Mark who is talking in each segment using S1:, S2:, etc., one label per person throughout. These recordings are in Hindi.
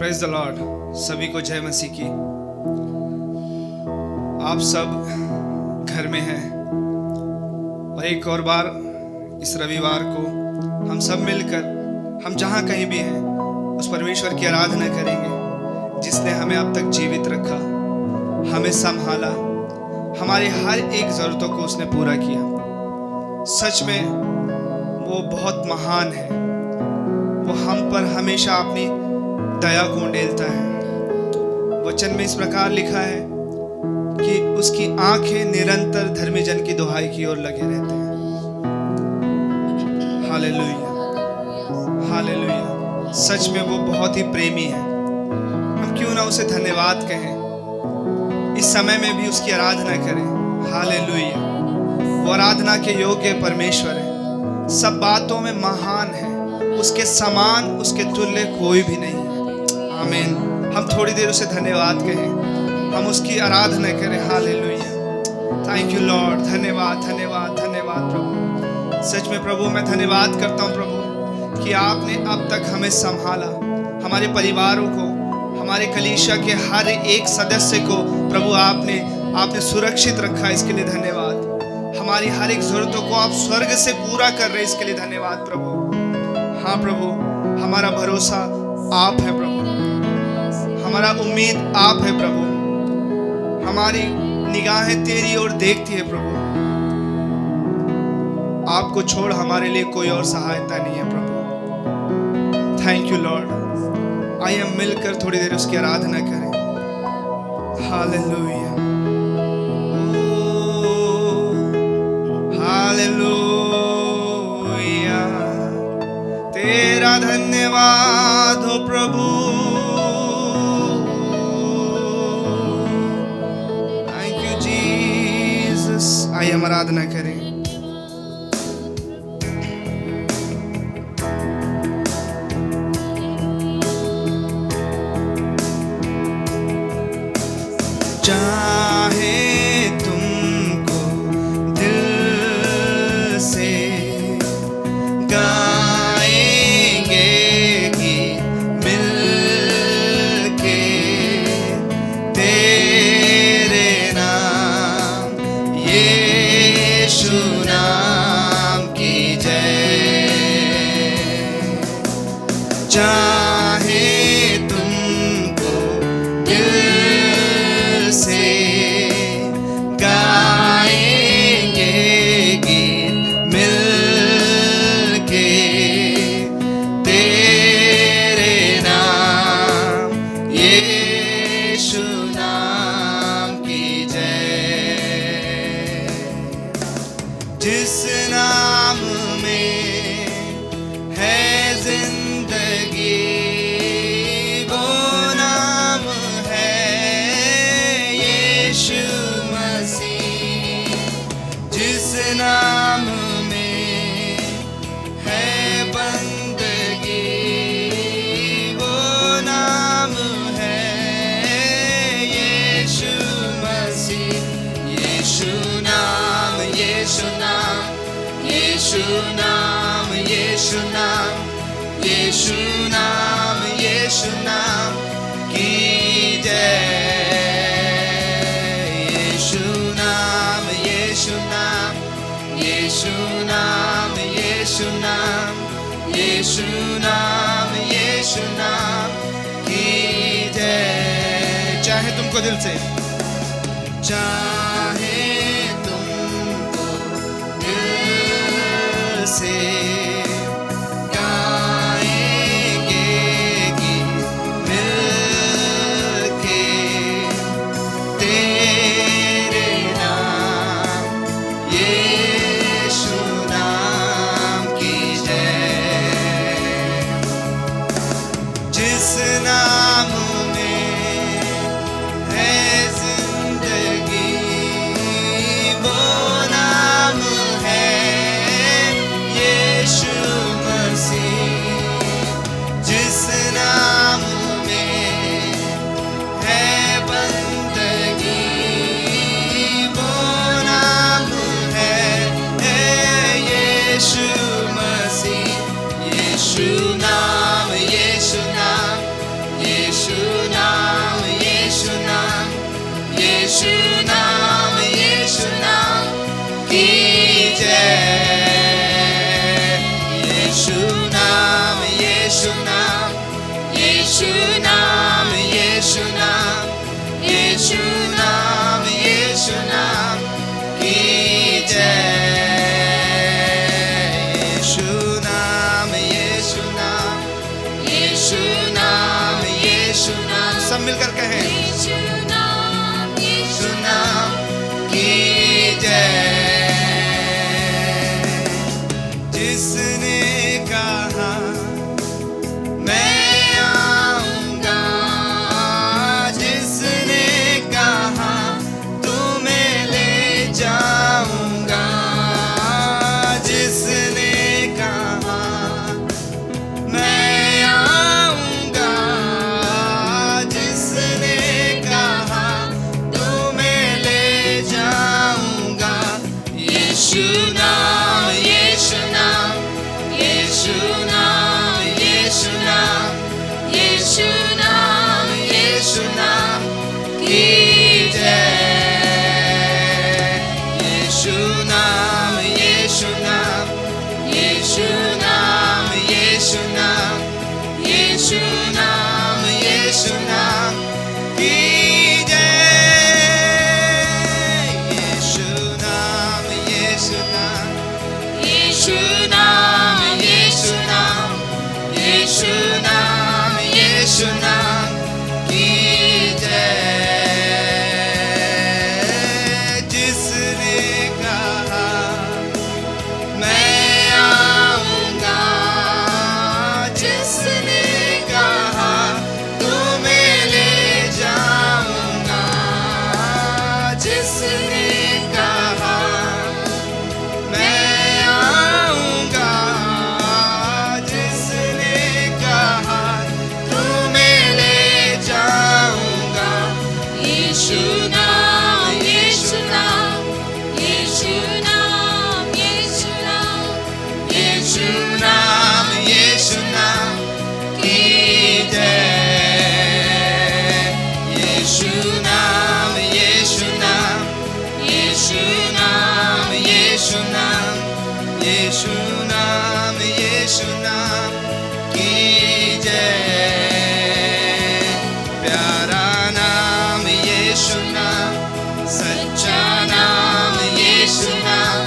S1: Praise the Lord. सभी को जय मसीह की। आप सब घर में हैं और एक और बार इस रविवार को हम सब मिलकर हम जहाँ कहीं भी हैं उस परमेश्वर की आराधना करेंगे जिसने हमें अब तक जीवित रखा, हमें संभाला, हमारी हर एक ज़रूरतों को उसने पूरा किया। सच में वो बहुत महान है। वो हम पर हमेशा अपनी दया को उंडेलता है। वचन में इस प्रकार लिखा है कि उसकी आंखें निरंतर धर्मी जन की दुहाई की ओर लगे रहते हैं। Hallelujah, hallelujah. सच में वो बहुत ही प्रेमी है। हम क्यों ना उसे धन्यवाद कहें, इस समय में भी उसकी आराधना करें। हालेलुया। वो आराधना के योग्य परमेश्वर है, सब बातों में महान है, उसके समान उसके तुल्य कोई भी नहीं है। आमीन। हम थोड़ी देर उसे धन्यवाद कहें, हम उसकी आराधना करें। हालेलुया। Thank you Lord. धन्यवाद, धन्यवाद, धन्यवाद प्रभु। सच में प्रभु मैं धन्यवाद करता हूँ प्रभु कि आपने अब तक हमें संभाला, हमारे परिवारों को, हमारे कलीसिया के हर एक सदस्य को प्रभु आपने सुरक्षित रखा। इसके लिए धन्यवाद। हमारी हर एक जरूरतों को आप स्वर्ग से पूरा कर रहे, इसके लिए धन्यवाद प्रभु। हाँ प्रभु, हमारा भरोसा आप है प्रभु, हमारा उम्मीद आप है प्रभु, हमारी निगाहें तेरी ओर देखती है प्रभु। आपको छोड़ हमारे लिए कोई और सहायता नहीं है प्रभु। Thank you Lord. आइए हम मिलकर थोड़ी देर उसकी आराधना करें। Hallelujah, hallelujah. तेरा धन्यवाद हो प्रभु। Thank you Jesus. आइए हम आराधना करें। चाहे तुमको दिल से गाएंगे कि मिल के तेरे नाम यीशु नाम की जय। चाहे तुमको दिल से गाएंगे गीत मिल के तेरे नाम यीशु नाम की जय। जिस नाम में है जिंदगी वो नाम है यीशु मसीह। जिस नाम में है बंदगी वो नाम है यीशु मसीह। यीशु नाम, यीशु नाम, यीशु नाम, यीशु नाम, यीशु नाम, यीशु नाम की जय। यीशु नाम, यीशु नाम, यीशु नाम, यीशु नाम, यीशु नाम, यीशु नाम की जय। चाहे तुमको दिल से, चाहे तुमको दिल से जिसने कहा मैं आऊंगा, जिसने कहा तुम्हें ले जाऊंगा, जिसने कहा मैं आऊंगा, जिसने कहा तुम्हें ले जाऊंगा। यीशु नाम, यीशु नाम, यीशु नाम, यीशु नाम, यीशु नाम, यीशु नाम की जय। यीशु नाम, यीशु नाम, यीशु नाम, यीशु नाम, यीशु नाम, यीशु नाम की जय। यीशु नाम, यीशु नाम, यीशु नाम, यीशु नाम, यीशु नाम, यीशु नाम की जय। जिसने कहा मैं आऊंगा, जिसने कहा तुम्हें ले जाऊंगा, जिसने कहा मैं आऊंगा, जिसने कहा तुम्हें ले जाऊंगा।
S2: यीशु नाम, यीशु नाम, यीशु नाम, यीशु नाम,
S1: यीशु नाम, यीशु नाम की जय। यीशु नाम, यीशु नाम, यीशु नाम, यीशु नाम, यीशु नाम, यीशु नाम की जय। प्यारा नाम यीशु नाम, सच्चा नाम यीशु नाम,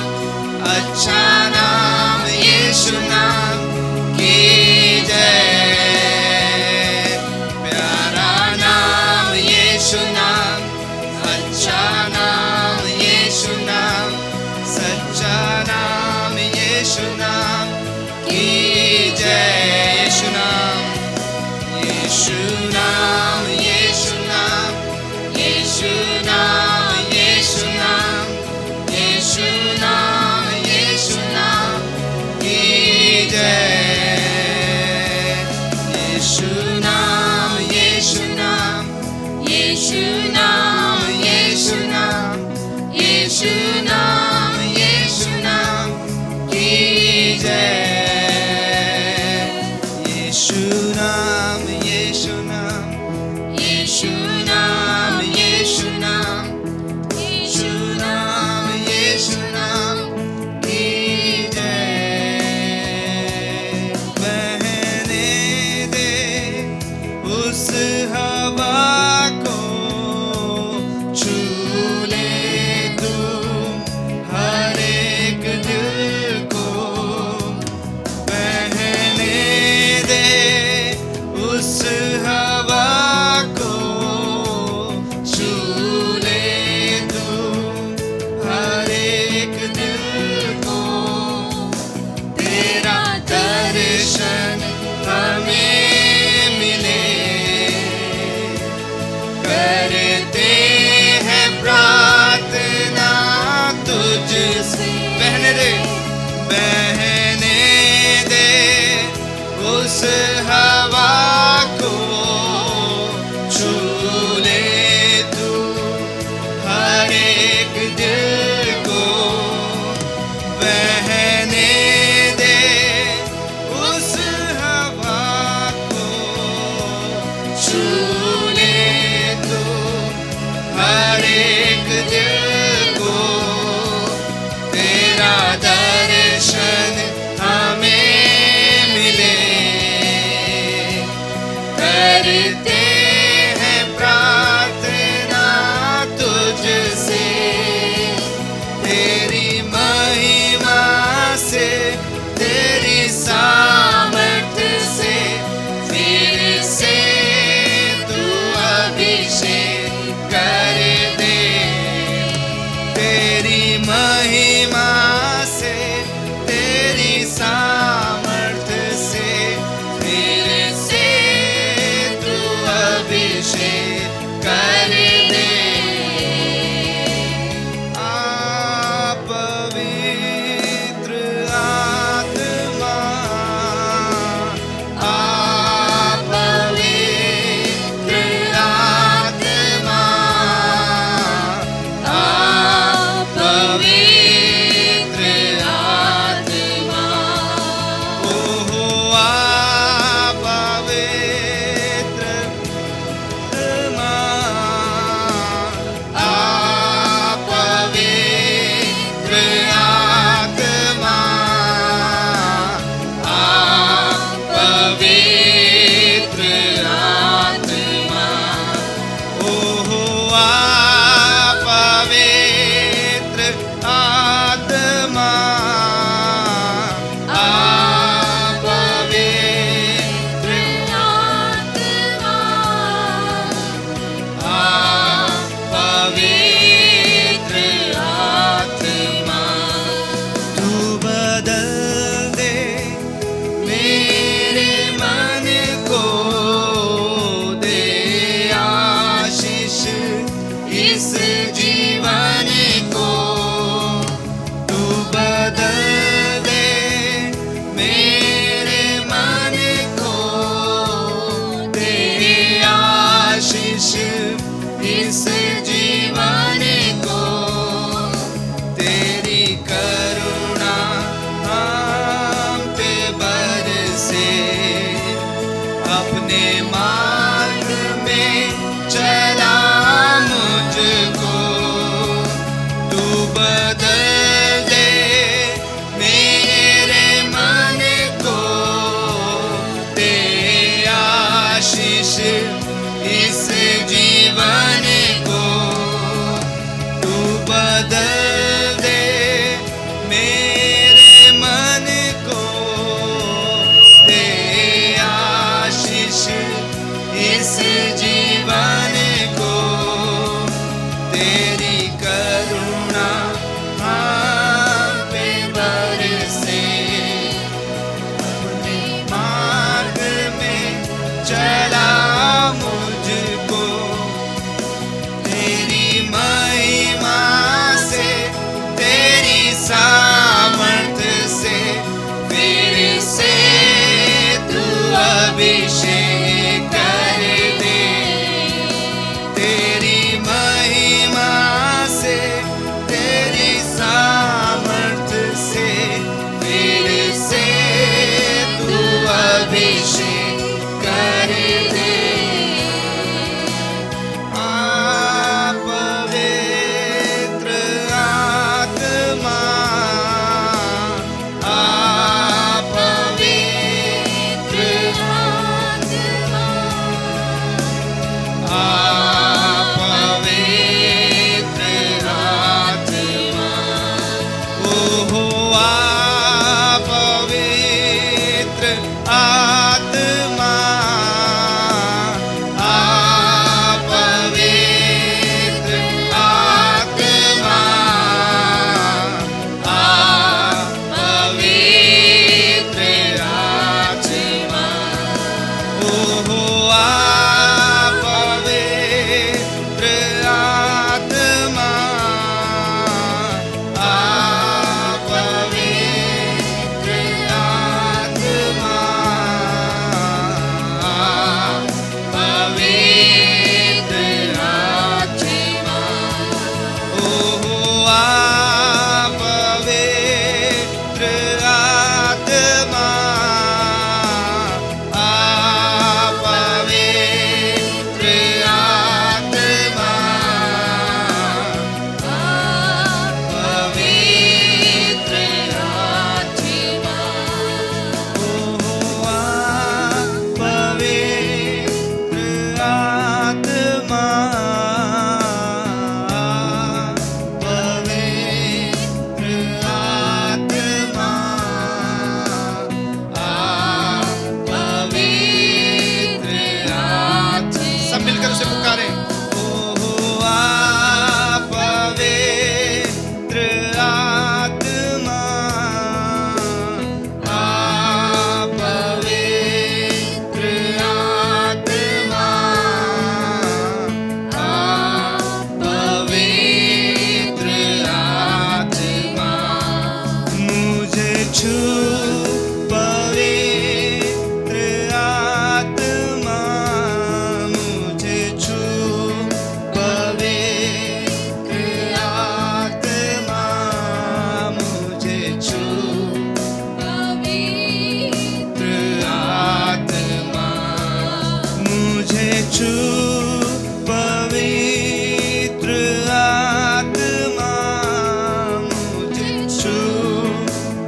S1: अच्छा नाम यीशु नाम की जय। प्यारा नाम यीशु नाम, अच्छा नाम यीशु नाम, सच्चा नाम यीशु नाम की जय। यीशु नाम, यीशु नाम, यीशु नाम, यीशु नाम, यीशु नाम, यीशु नाम, यीशु नाम की जय। यीशु नाम, यीशु नाम,
S2: यीशु नाम,
S1: यीशु नाम, यीशु नाम, यीशु नाम की जय। यीशु नाम, यीशु नाम, यीशु नाम, यीशु नाम, यीशु नाम, यीशु नाम की जय। बहने दे उस हवा को, छू ले तू हर एक दिल को। बहने दे उस हवा को, छू ले तू हर एक दिल को। तेरा दर्शन हमें मिले, करते हैं प्रार्थना तुझसे। बहने दे, बहने दे उस हवा को, छू ले तू हर एक दिल को। बहने दे उस हवा को, छू ले तू हर एक दिल को। तेरा दर्शन हमें मिले, बदल दे मेरे मन को, दे आशीष इस जीवन को। तू बदल दे मेरे मन को, दे आशीष इस जीवन को। तेरी करुणा हम पे बरसे, अपने मार्ग में चला मुझको। तू बदल दे मेरे मन को, दे आशीष इस जीवन को। तू बदल दे मेरे मन को, दे आशीष इस जीवन को। तेरी करुणा हम पे बरसे, अपने मार्ग में चला मुझको। तेरी महिमा से, तेरी सामर्थ्य से, फिर से तू अभिषेक कर दे। तेरी महिमा से, तेरी सामर्थ्य से, फिर से तू अभिषेक कर दे। पवित्र आत्मा, पवित्र
S2: आत्मा,
S1: पवित्र आत्मा। ओहो पवित्र आत्मा, पवित्र आत्मा, पवित्र आत्मा। ओहो पवित्र आत्मा, पवित्र आत्मा, पवित्र आत्मा। ओहो पवित्र आत्मा, पवित्र आत्मा, पवित्र आत्मा। ओहो पवित्र आत्मा, पवित्र आत्मा, पवित्र आत्मा। सब मिलकर उसे पुकारें। ओहो पवित्र आत्मा, पवित्र आत्मा, पवित्र आत्मा। मुझे छू पवित्र आत्मा, मुझे छू पवित्र आत्मा, मुझे छू पवित्र आत्मा। मुझे छू पवित्र आत्मा, मुझे छू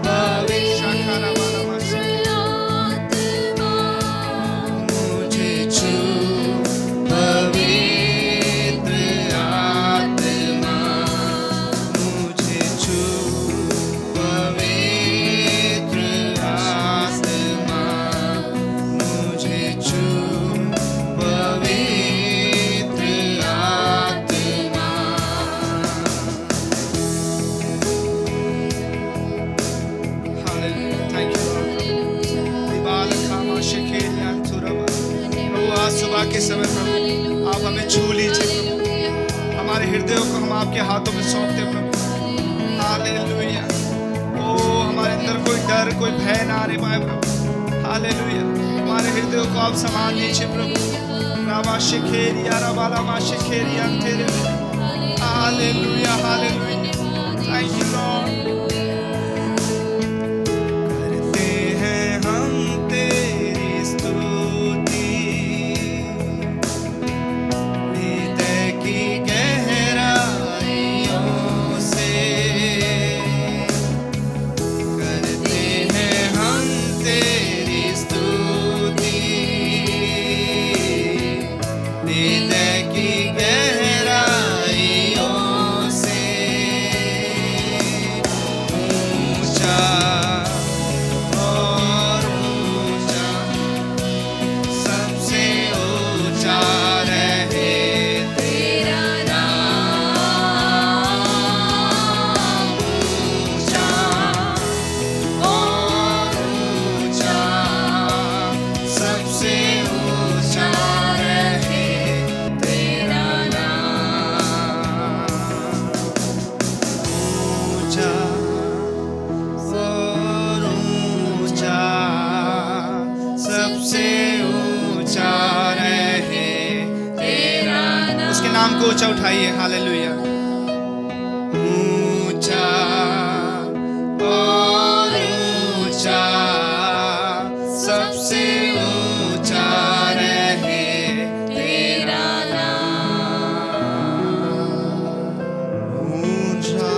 S1: पवित्र के समय प्रभु आप हमें छू लीजिए प्रभु। हमारे हृदयों को हम आपके हाथों में सौंपते प्रभु। हालेलुया। ओ हमारे अंदर कोई डर कोई भय ना आने पाए प्रभु। हालेलुया। हमारे हृदयों को आप संभाल लीजिए प्रभु। रामा शिखेरिया रबाला मा शिखेरिया तेरे। Hallelujah hallelujah. Thank you Lord. नाम को ऊंचा उठाइए। हालेलुया। ऊंचा और ऊंचा सबसे ऊंचा रहे तेरा नाम। ऊंचा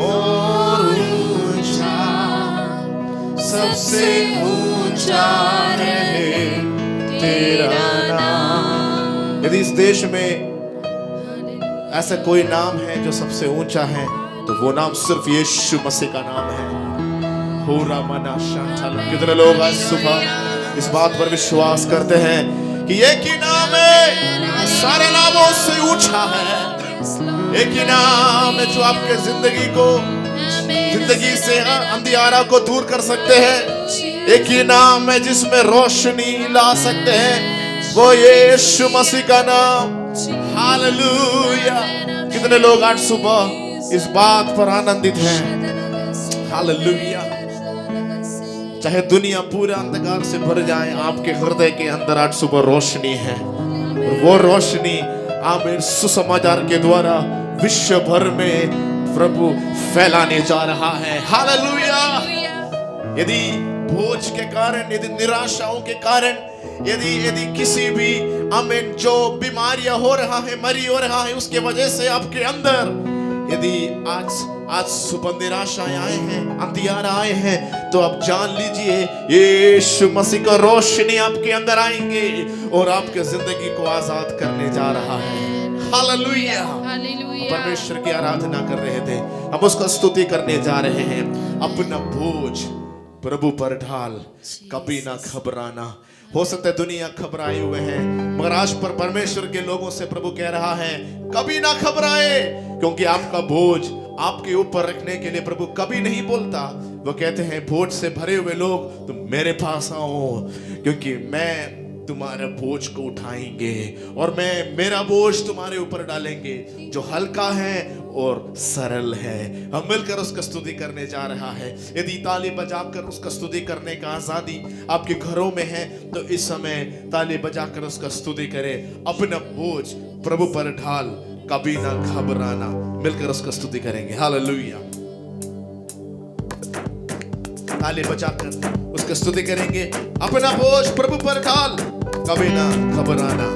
S1: और ऊंचा सबसे ऊंचा रहे तेरा नाम।
S3: यदि इस देश में ऐसा कोई नाम है जो सबसे ऊंचा है तो वो नाम सिर्फ यीशु मसीह का नाम है। हो रामना शांतल। कितने लोग आज सुबह इस बात पर विश्वास करते हैं कि एक ही नाम है सारे नामों से ऊंचा है। एक ही नाम है जो आपके जिंदगी से अंधियारा को दूर कर सकते हैं। एक ही नाम है जिसमें रोशनी ला सकते हैं, वो यीशु मसीह का नाम। हालेलुया। कितने लोग आज सुबह इस बात पर आनंदित हैं। हालेलुया। चाहे दुनिया पूरे अंधकार से भर जाए, आपके हृदय के अंदर आज सुबह रोशनी है और वो रोशनी आमीन सुसमाचार के द्वारा विश्व भर में प्रभु फैलाने जा रहा है। हालेलुया। यदि बोझ के कारण, यदि निराशाओं के कारण, यदि किसी भी आमीन जो बीमारियां हो रहा है, मरी हो रहा है, उसके वजह से आपके अंदर यदि आज सुबह निराशाएं आए हैं, अंधियारा आए हैं, तो आप जान लीजिए यीशु मसीह का रोशनी आपके अंदर आएंगे और आपके जिंदगी को आजाद करने जा रहा है। हालेलुया। परमेश्वर की आराधना कर रहे थे, हम उसका स्तुति करने जा रहे हैं। अपना बोझ प्रभु पर ढाल, कभी ना घबराना। हो सकता है दुनिया घबराए हुए हैं, मगर आज पर परमेश्वर के लोगों से प्रभु कह रहा है कभी ना घबराए, क्योंकि आपका बोझ आपके ऊपर रखने के लिए प्रभु कभी नहीं बोलता। वो कहते हैं बोझ से भरे हुए लोग तुम मेरे पास आओ, क्योंकि मैं तुम्हारे बोझ को उठाएंगे और मैं मेरा बोझ तुम्हारे ऊपर डालेंगे जो हल्का है और सरल है। हम मिलकर उसका स्तुति करने जा रहा है। यदि ताली बजाकर उसका स्तुति करने का आजादी आपके घरों में है तो इस समय ताली बजाकर उसका स्तुति करें। अपना बोझ प्रभु पर ढाल, कभी ना घबराना। मिलकर उसका स्तुति करेंगे। हालेलुया। ताली बजाकर उसका स्तुति करेंगे। अपना बोझ प्रभु पर ढाल, कभी ना घबराना।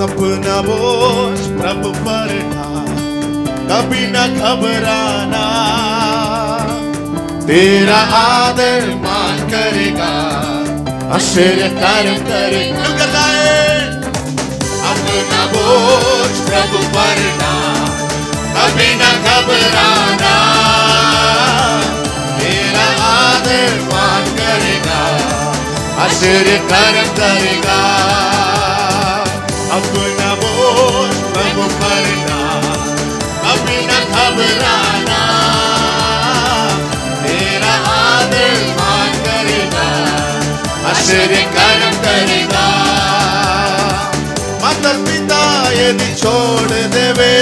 S3: अपना बोझ प्रभु पर ढाल, कभी ना घबराना। तेरा आदर मान करेगा, आश्चर्य कार्य करेगा। अपना बोझ प्रभु पर डाल, कभी ना घबराना। तेरा आदर मान करेगा, आश्चर्य कार्य करेगा। अपना बोझ प्रभु पर डाल, कभी ना घबराना। तेरा आश्चर्य कर्म करेगा। माता पिता यदि छोड़ देवे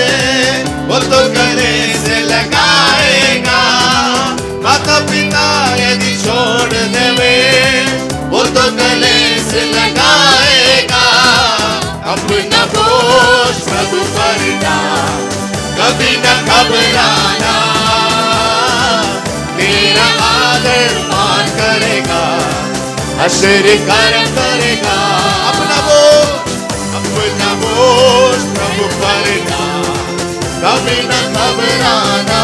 S3: वो तो गले से लगाएगा। माता पिता यदि छोड़ देवे वो तो गले से लगाएगा। अपना बोझ प्रभु पर डाल, कभी न घबराना, तेरा आदर मान करेगा, आश्चर्य कर्म करेगा। अपना बोझ प्रभु पर डाल, कभी न घबराना,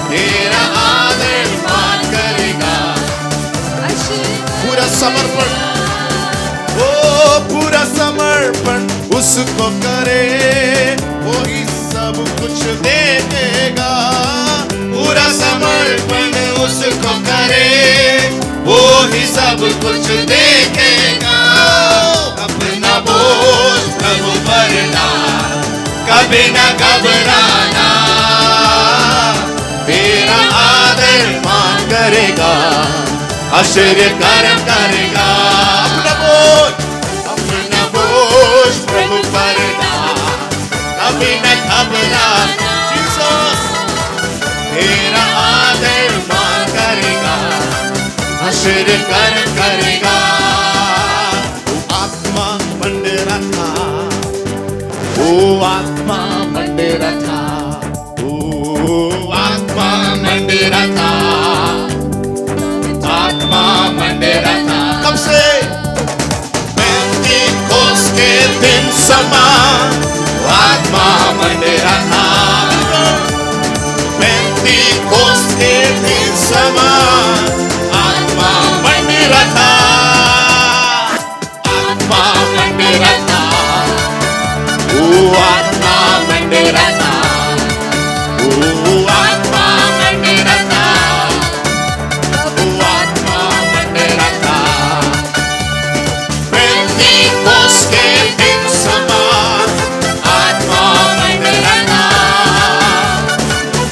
S3: तेरा आदर मान करेगा। पूरा समर्पण, ओ पूरा समर्पण उसको करे, वो ही सब कुछ दे देगा। पूरा समर्पण उसको करे, वो ही सब कुछ देखेगा। अपना बोझ प्रभु पर डाल, कभी न घबराना, तेरा आदर मान करेगा, आश्चर्य कर्म करेगा। अपना बोझ प्रभु पर डाल, कभी न घबराना, तेरा आदर मान करेगा, आश्चर्य कर्म करेगा। आत्मा मंडेरा था, ओ आत्मा मंडेरा था, ओ आत्मा मंडेरा था, आत्मा मंडेरा था। कब से? पेंतीकोस्त के दिन समान आत्मा मंडेरा था। पेंतीकोस्त के दिन समान आत्मा मंडेरा था, आत्मा मंडेरा था, ओ आत्मा मंडेरा था, ओ आत्मा मंडेरा था, ओ आत्मा मंडेरा था। पेंतीकोस्त के दिन समान आत्मा मंडेरा था।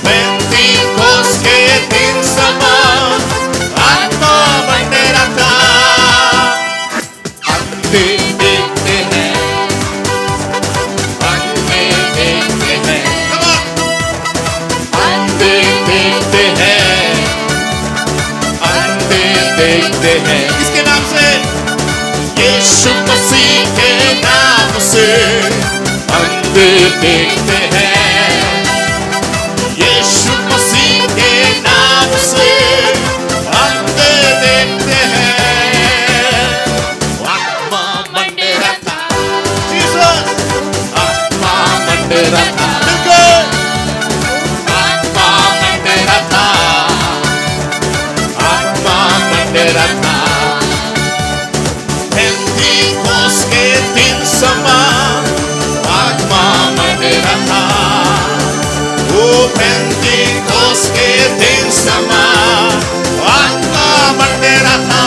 S3: पेंतीकोस्त के दिन समान आत्मा मंडेरा था। अंधे देखते हैं, अंधे देखते हैं, अंधे देखते हैं, अंधे देखते हैं। किसके नाम से? यीशु मसीह के नाम से अंधे देखते हैं। यीशु मसीह के नाम से अंधे देखते हैं। आत्मा मंडेरा था, आत्मा मंडेरा था, आत्मा मंडेरा था, आत्मा मंडेरा था। पेंतीकोस्त के दिन समान आत्मा मंडेरा था, ओ पेंतीकोस्त के दिन समान आत्मा मंडेरा था।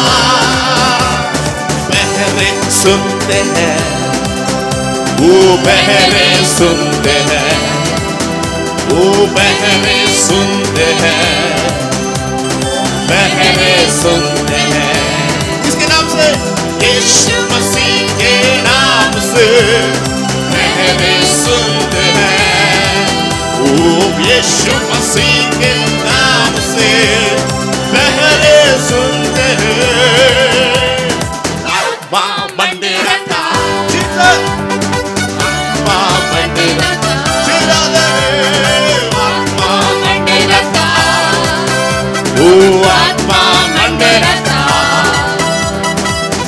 S3: बहरे सुनते हैं, वो बहरे सुनते हैं, वो बहरे सुनते हैं, बहरे सुनते हैं। किसके नाम से? यीशु मसीह के नाम से बहरे सुनते हैं, ओ यीशु मसीह के नाम से बहरे सुनते हैं। आत्मा मंडेरा था, आत्मा मंडेरा था, आत्मा मंडेरा था, ओ आत्मा मंडेरा था।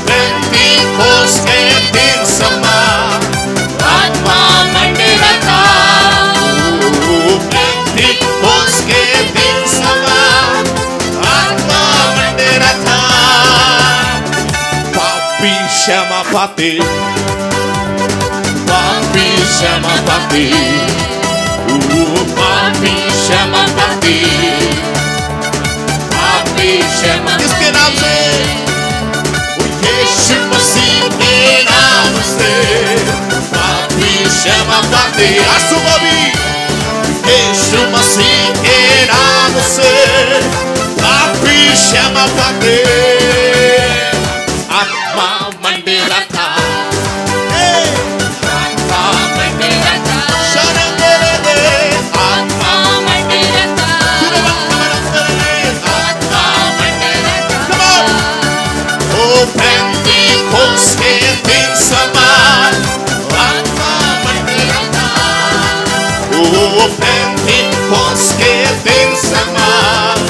S3: पेंतीकोस्त के दिन समान आत्मा मंडेरा था, ओ पेंतीकोस्त के दिन समान आत्मा मंडेरा था। पापी क्षमा पाते, पापी क्षमा पाते, ओ पापी क्षमा पाते, पापी क्षमा। किसके नाम से? यीशु मसीह के नाम से पापी क्षमा पाते। आज सुबह भी यीशु मसीह के नाम से पापी क्षमा पाते। आत्मा मंदिरथ शरण तेरे दे आत्मा ओ पेंटिकोस के दिन समान आत्मा मंदिरथ ओ पेंटिकोस के दिन समान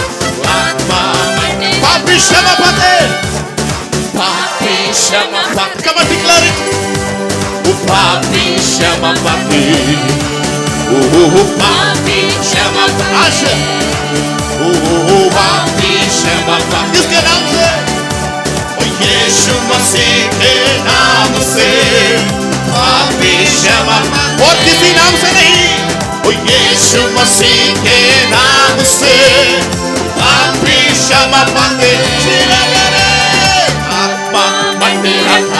S3: आत्मा पापी क्षमा पाते come on declare it papi क्षमा पाते papi क्षमा पाते papi क्षमा पाते किसके नाम से यीशु मसीह के नाम से पापी क्षमा और किसी नाम से नहीं यीशु मसीह के नाम से पापी क्षमा पाते आत्मा मंदिरथ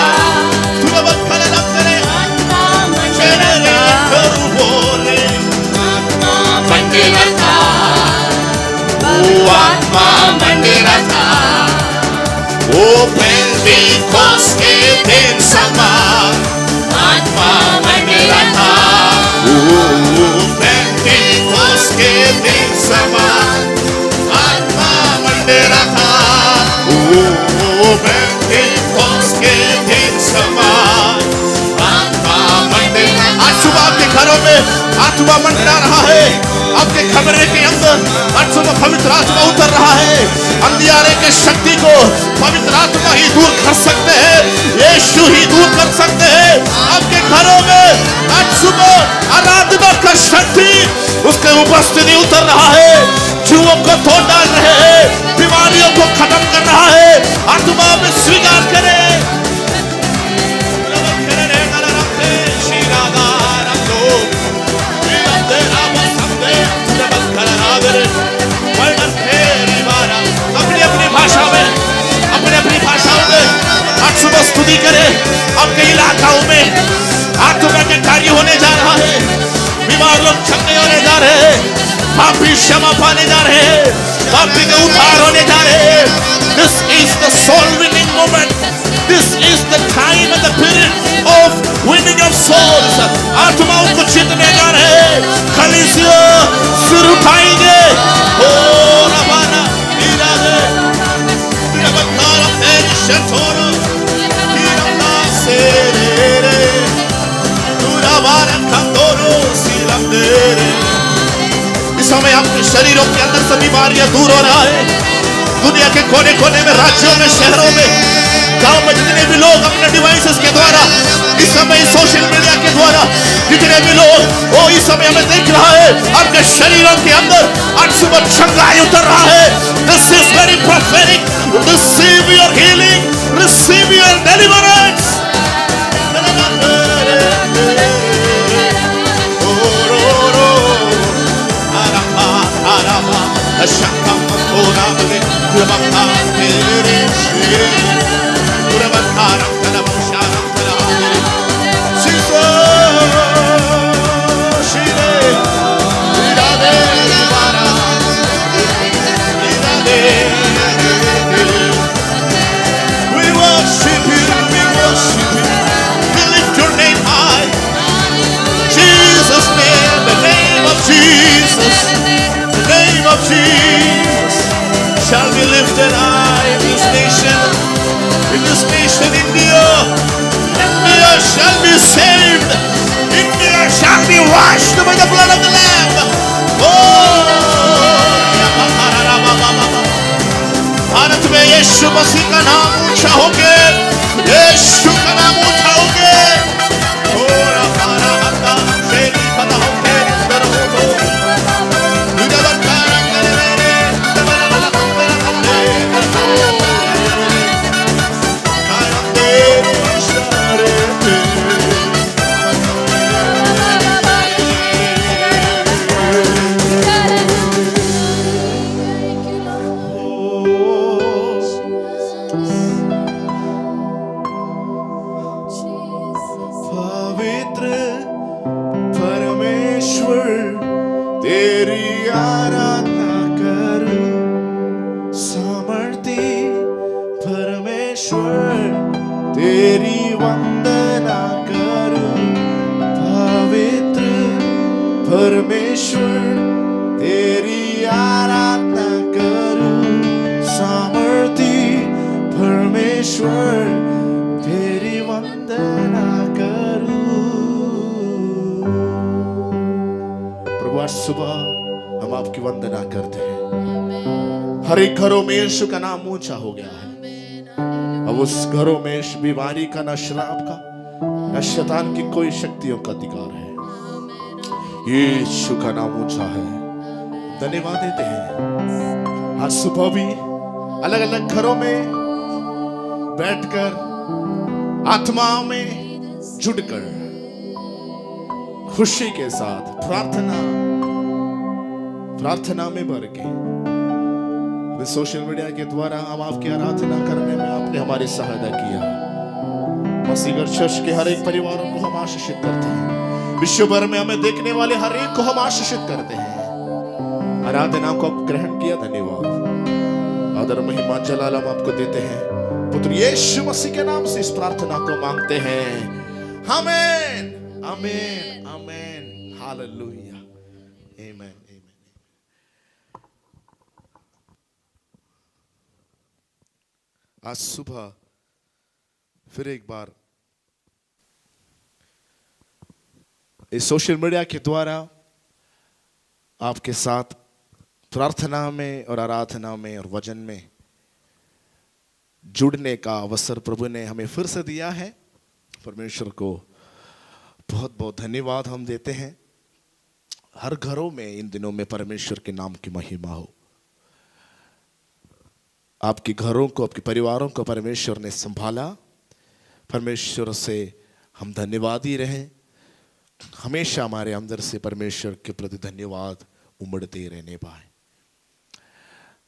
S3: तुरबत नाम तेरे शरण करू बोले आत्मा मंदिरथ ओ आत्मा मंदिरथ ओ पेंटिकोस के दिन समान आत्मा मंदिरथ ओ पेंटिकोस के दिन समान आत्मा मंदिरथ ओ पेंटिकोस के दिन समान आत्मा मंदिरथ आज सुबह आपके घरों में आत्मा मंडरा रहा है आपके कमरे के अंदर आज सुबह पवित्र आत्मा उतर रहा है अंधियारे के शक्ति को पवित्र आत्मा ही दूर कर सकते हैं यीशु ही दूर कर सकते हैं आपके घरों में आज सुबह आराधना का शक्ति उसके उपस्थिति उतर रहा है जुओं को तोड़ डाल रहे हैं बीमारियों को खत्म कर रहा है आत्मा में स्वीकार करें सुबह स्तुति करें आपके इलाकाओं में आत्मा के कार्य होने जा रहा है बीमार लोग चंगे होने जा रहे हैं पापी क्षमा पाने जा रहे हैं पापी के उद्धार होने जा रहे हैं This is the soul winning moment. This is the time and the period of winning of souls. आत्माओं को जीतने जा रहे हैं कलीसिया सिर उठाएंगे ओ रबाना इरादे रबकारा तेरी शतोरो इस समय आपके शरीरों के अंदर से बीमारियां दूर हो रहा है दुनिया के कोने कोने में राज्यों में शहरों में गांव में जितने भी लोग अपने डिवाइसेस के द्वारा इस समय सोशल मीडिया के द्वारा जितने भी लोग वो इस समय हमें देख रहा है आपके शरीरों के अंदर आज सुबह चंगाई उतर रहा है This is very prophetic. Receive your healing, receive your deliverance. Jesus shall be lifted high in this nation, India. India shall be saved. India shall be washed by the blood of the Lamb. Bharat में यीशु मसीह का नाम ऊंचा हो के यीशु का नाम ऊंचा हो के परमेश्वर तेरी आराधना करूं, सामर्थी परमेश्वर तेरी वंदना करूं। प्रभु आज सुबह हम आपकी वंदना करते हैं। हर एक घरों में यीशु का नाम ऊंचा हो गया है। अब उस घरों में इस बीमारी का, न शराब का, न शैतान की कोई शक्तियों का अधिकार है। यीशु का नाम ऊंचा है। धन्यवाद देते हैं। आज सुबह भी अलग अलग घरों में बैठकर आत्मा में जुड़कर खुशी के साथ प्रार्थना में भर के सोशल मीडिया के द्वारा हम आपकी आराधना करने में आपने हमारी सहायता किया। मसीहगढ़ चर्च के हर एक परिवारों को हम आशीषित करते हैं। विश्व भर में हमें देखने वाले हर एक को हम आशीषित करते हैं। आराधना को आप ग्रहण किया, धन्यवाद। आदर महिमा जलाल हम आपको देते हैं। पुत्र यीशु मसीह के नाम से इस प्रार्थना को मांगते हैं। आमीन, आमीन, आमीन, हालेलुया, आमीन। आज सुबह फिर एक बार इस सोशल मीडिया के द्वारा आपके साथ प्रार्थना में और आराधना में और वचन में जुड़ने का अवसर प्रभु ने हमें फिर से दिया है। परमेश्वर को बहुत बहुत धन्यवाद हम देते हैं। हर घरों में इन दिनों में परमेश्वर के नाम की महिमा हो। आपके घरों को, आपके परिवारों को परमेश्वर ने संभाला। परमेश्वर से हम धन्यवादी रहें। हमेशा हमारे अंदर से परमेश्वर के प्रति धन्यवाद उमड़ते रहने पाए।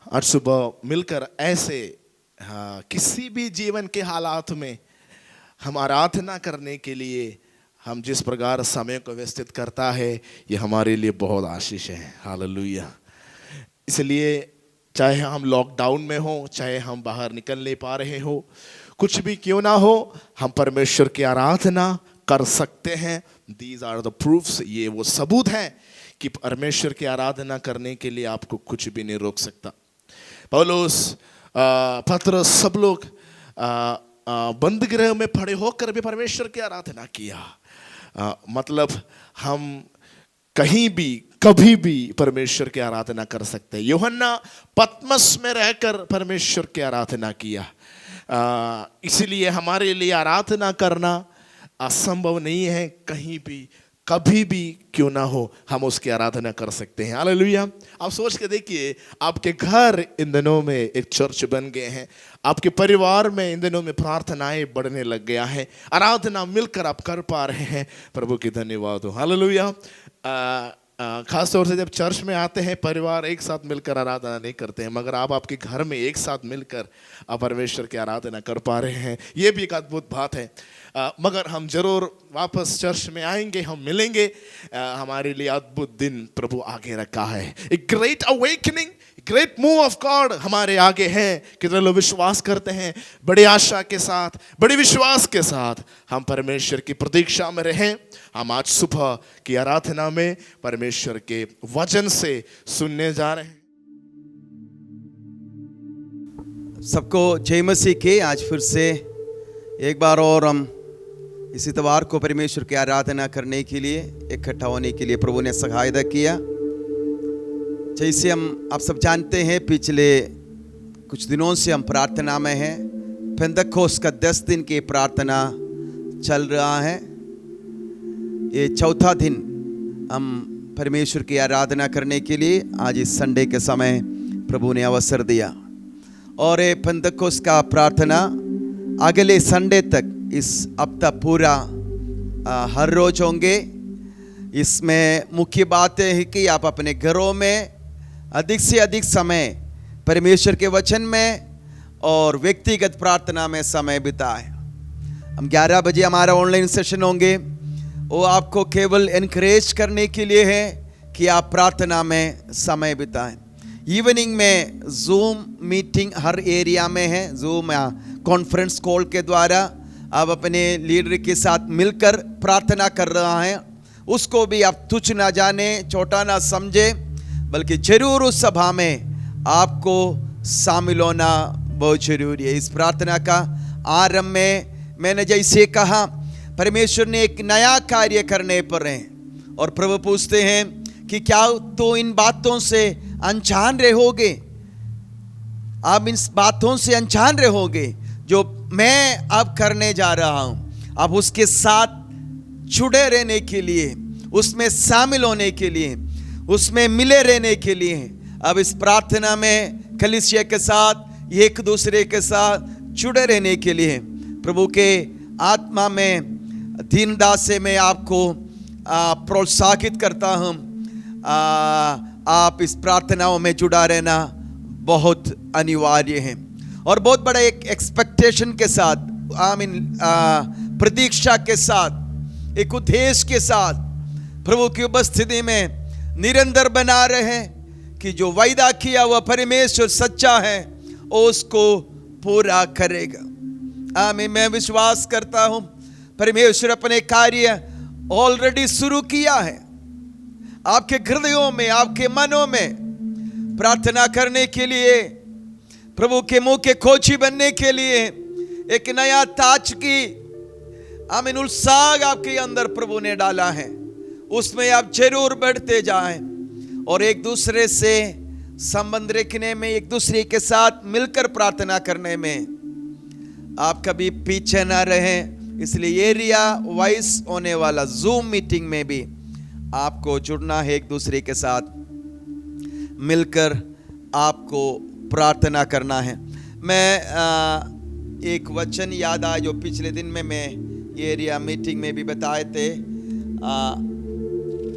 S3: आज सुबह मिलकर ऐसे किसी भी जीवन के हालात में हम आराधना करने के लिए हम जिस प्रकार समय को व्यवस्थित करता है, ये हमारे लिए बहुत आशीष है। हालेलुया। इसलिए चाहे हम लॉकडाउन में हो, चाहे हम बाहर निकल नहीं पा रहे हो, कुछ भी क्यों ना हो, हम परमेश्वर की आराधना कर सकते हैं। दीज आर द प्रूफ्स, ये वो सबूत हैं कि परमेश्वर की आराधना करने के लिए आपको कुछ भी नहीं रोक सकता। पौलुस, पतरस, सब लोग बंद गृह में पड़े होकर भी परमेश्वर की आराधना किया। मतलब हम कहीं भी कभी भी परमेश्वर की आराधना कर सकते हैं। यूहन्ना पतमस में रहकर परमेश्वर की आराधना किया। इसलिए हमारे लिए आराधना करना असंभव नहीं है। कहीं भी कभी भी क्यों ना हो, हम उसकी आराधना कर सकते हैं। हालेलुया। आप सोच के देखिए, आपके घर इन दिनों में एक चर्च बन गए हैं। आपके परिवार में इन दिनों में प्रार्थनाएं बढ़ने लग गया है। आराधना मिलकर आप कर पा रहे हैं। प्रभु की धन्यवाद हो। हालेलुया। खास तौर से जब चर्च में आते हैं, परिवार एक साथ मिलकर आराधना नहीं करते हैं, मगर आप आपके घर में एक साथ मिलकर आप परमेश्वर की आराधना कर पा रहे हैं। ये भी एक अद्भुत बात है। मगर हम जरूर वापस चर्च में आएंगे, हम मिलेंगे। हमारे लिए अद्भुत दिन प्रभु आगे रखा है। एक great awakening, great move of God हमारे आगे है। कितने लोग विश्वास करते हैं? बड़ी आशा के साथ, बड़े विश्वास के साथ हम परमेश्वर की प्रतीक्षा में रहें। हम आज सुबह की आराधना में परमेश्वर के वचन से सुनने जा रहे हैं।
S4: सबको जय मसीह के। आज फिर से एक बार और हम इस इतवार को परमेश्वर की आराधना करने के लिए, इकट्ठा होने के लिए प्रभु ने सहायता किया। जैसे हम आप सब जानते हैं, पिछले कुछ दिनों से हम प्रार्थना में हैं। पेंतकोस्त का 10 दिन की प्रार्थना चल रहा है। ये चौथा दिन हम परमेश्वर की आराधना करने के लिए आज इस संडे के समय प्रभु ने अवसर दिया। और ये पेंतकोस्त का प्रार्थना अगले संडे तक इस हफ्ता पूरा हर रोज होंगे। इसमें मुख्य बात है कि आप अपने घरों में अधिक से अधिक समय परमेश्वर के वचन में और व्यक्तिगत प्रार्थना में समय बिताएं। हम 11 बजे हमारा ऑनलाइन सेशन होंगे। वो आपको केवल एनकरेज करने के लिए है कि आप प्रार्थना में समय बिताएं। इवनिंग में जूम मीटिंग हर एरिया में है। जूम या कॉन्फ्रेंस कॉल के द्वारा आप अपने लीडर के साथ मिलकर प्रार्थना कर रहा है। उसको भी आप तुच्छ ना जाने, छोटा ना समझे, बल्कि जरूर उस सभा में आपको शामिल होना बहुत जरूरी है। इस प्रार्थना का आरंभ में मैंने जैसे कहा, परमेश्वर ने एक नया कार्य करने पर है, और प्रभु पूछते हैं कि क्या तो इन बातों से अनजान रहोगे? आप इन बातों से अनजान रहोगे जो मैं अब करने जा रहा हूं। आप उसके साथ जुड़े रहने के लिए, उसमें शामिल होने के लिए, उसमें मिले रहने के लिए, अब इस प्रार्थना में कलीसिया के साथ, एक दूसरे के साथ जुड़े रहने के लिए प्रभु के आत्मा में दीनदास से मैं आपको प्रोत्साहित करता हूं। आप इस प्रार्थनाओं में जुड़ा रहना बहुत अनिवार्य है, और बहुत बड़ा एक एक्सपेक्टेशन के साथ, प्रतीक्षा के साथ, एक उद्देश्य के साथ प्रभु की उपस्थिति में निरंतर बना रहे कि जो वायदा किया हुआ परमेश्वर सच्चा है, उसको पूरा करेगा। आमीन। मैं विश्वास करता हूं परमेश्वर अपने कार्य ऑलरेडी शुरू किया है। आपके हृदयों में, आपके मनों में प्रार्थना करने के लिए, प्रभु के मुंह के खोजी बनने के लिए एक नया ताजगी, आमीन, उत्साह आपके अंदर प्रभु ने डाला है। उसमें आप जरूर बढ़ते जाएं, और एक दूसरे से संबंध रखने में, एक दूसरे के साथ मिलकर प्रार्थना करने में आप कभी पीछे ना रहें। इसलिए एरिया वाइज होने वाला जूम मीटिंग में भी आपको जुड़ना है, एक दूसरे के साथ मिलकर आपको प्रार्थना करना है। मैं एक वचन याद आया जो पिछले दिन में मैं एरिया मीटिंग में भी बताए थे।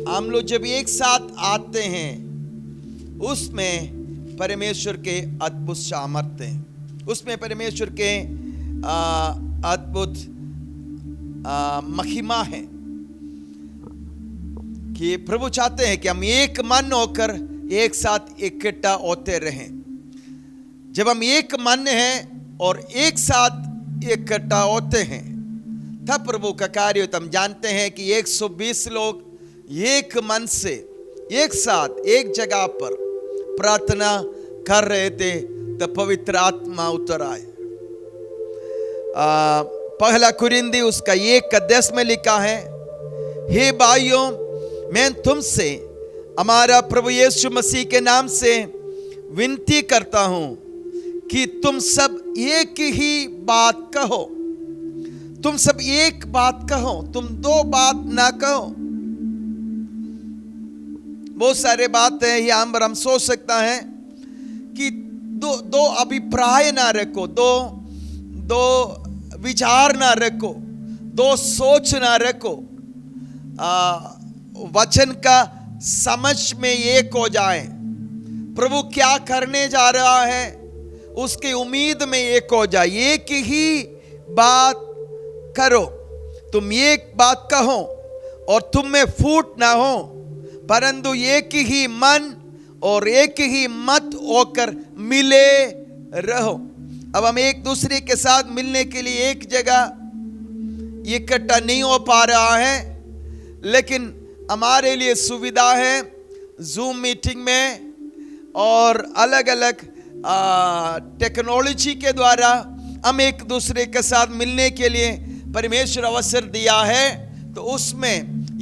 S4: हम लोग जब एक साथ आते हैं, उसमें परमेश्वर के अद्भुत सामर्थ्य हैं, उसमें परमेश्वर के अद्भुत महिमा है कि प्रभु चाहते हैं कि हम एक मन होकर एक साथ इकट्ठा होते रहें। जब हम एक मन हैं और एक साथ इकट्ठा होते हैं, तब प्रभु का कार्य होता। हम जानते हैं कि 120 लोग एक मन से एक साथ एक जगह पर प्रार्थना कर रहे थे, तब पवित्र आत्मा उतर आए। पहला कुरिन्दी उसका 1 में लिखा है, हे भाइयों, मैं तुमसे हमारा प्रभु यीशु मसीह के नाम से विनती करता हूं कि तुम सब एक ही बात कहो। तुम सब एक बात कहो, तुम दो बात ना कहो। बहुत सारे बात है यहाँ पर, हम सोच सकता है कि दो अभिप्राय ना रखो, दो विचार ना रखो, दो सोच ना रखो। वचन का समझ में एक हो जाए, प्रभु क्या करने जा रहा है उसकी उम्मीद में एक हो जाए। एक ही बात करो, तुम एक बात कहो और तुम में फूट ना हो, परंतु एक ही मन और एक ही मत होकर मिले रहो। अब हम एक दूसरे के साथ मिलने के लिए एक जगह इकट्ठा नहीं हो पा रहा है, लेकिन हमारे लिए सुविधा है जूम मीटिंग में और अलग अलग टेक्नोलॉजी के द्वारा हम एक दूसरे के साथ मिलने के लिए परमेश्वर अवसर दिया है। तो उसमें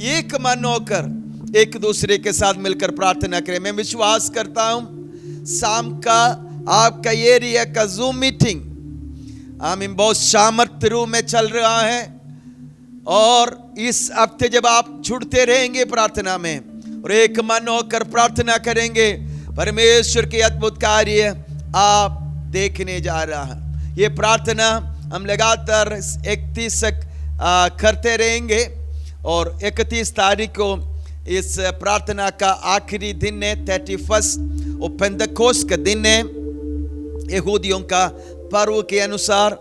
S4: एक मन होकर एक दूसरे के साथ मिलकर प्रार्थना करें। मैं विश्वास करता हूं शाम का आपका एरिया का जूम मीटिंग हम बहुत सामर्थ्य रूप में चल रहा है, और इस हफ्ते जब आप जुड़ते रहेंगे प्रार्थना में और एक मन होकर प्रार्थना करेंगे, परमेश्वर के अद्भुत कार्य आप देखने जा रहा है। ये प्रार्थना हम लगातार 31 तक करते रहेंगे, और 31 तारीख को इस प्रार्थना का आखिरी दिन है, 31 और पेंतकोस्त का दिन है यहूदियों का पर्व के अनुसार।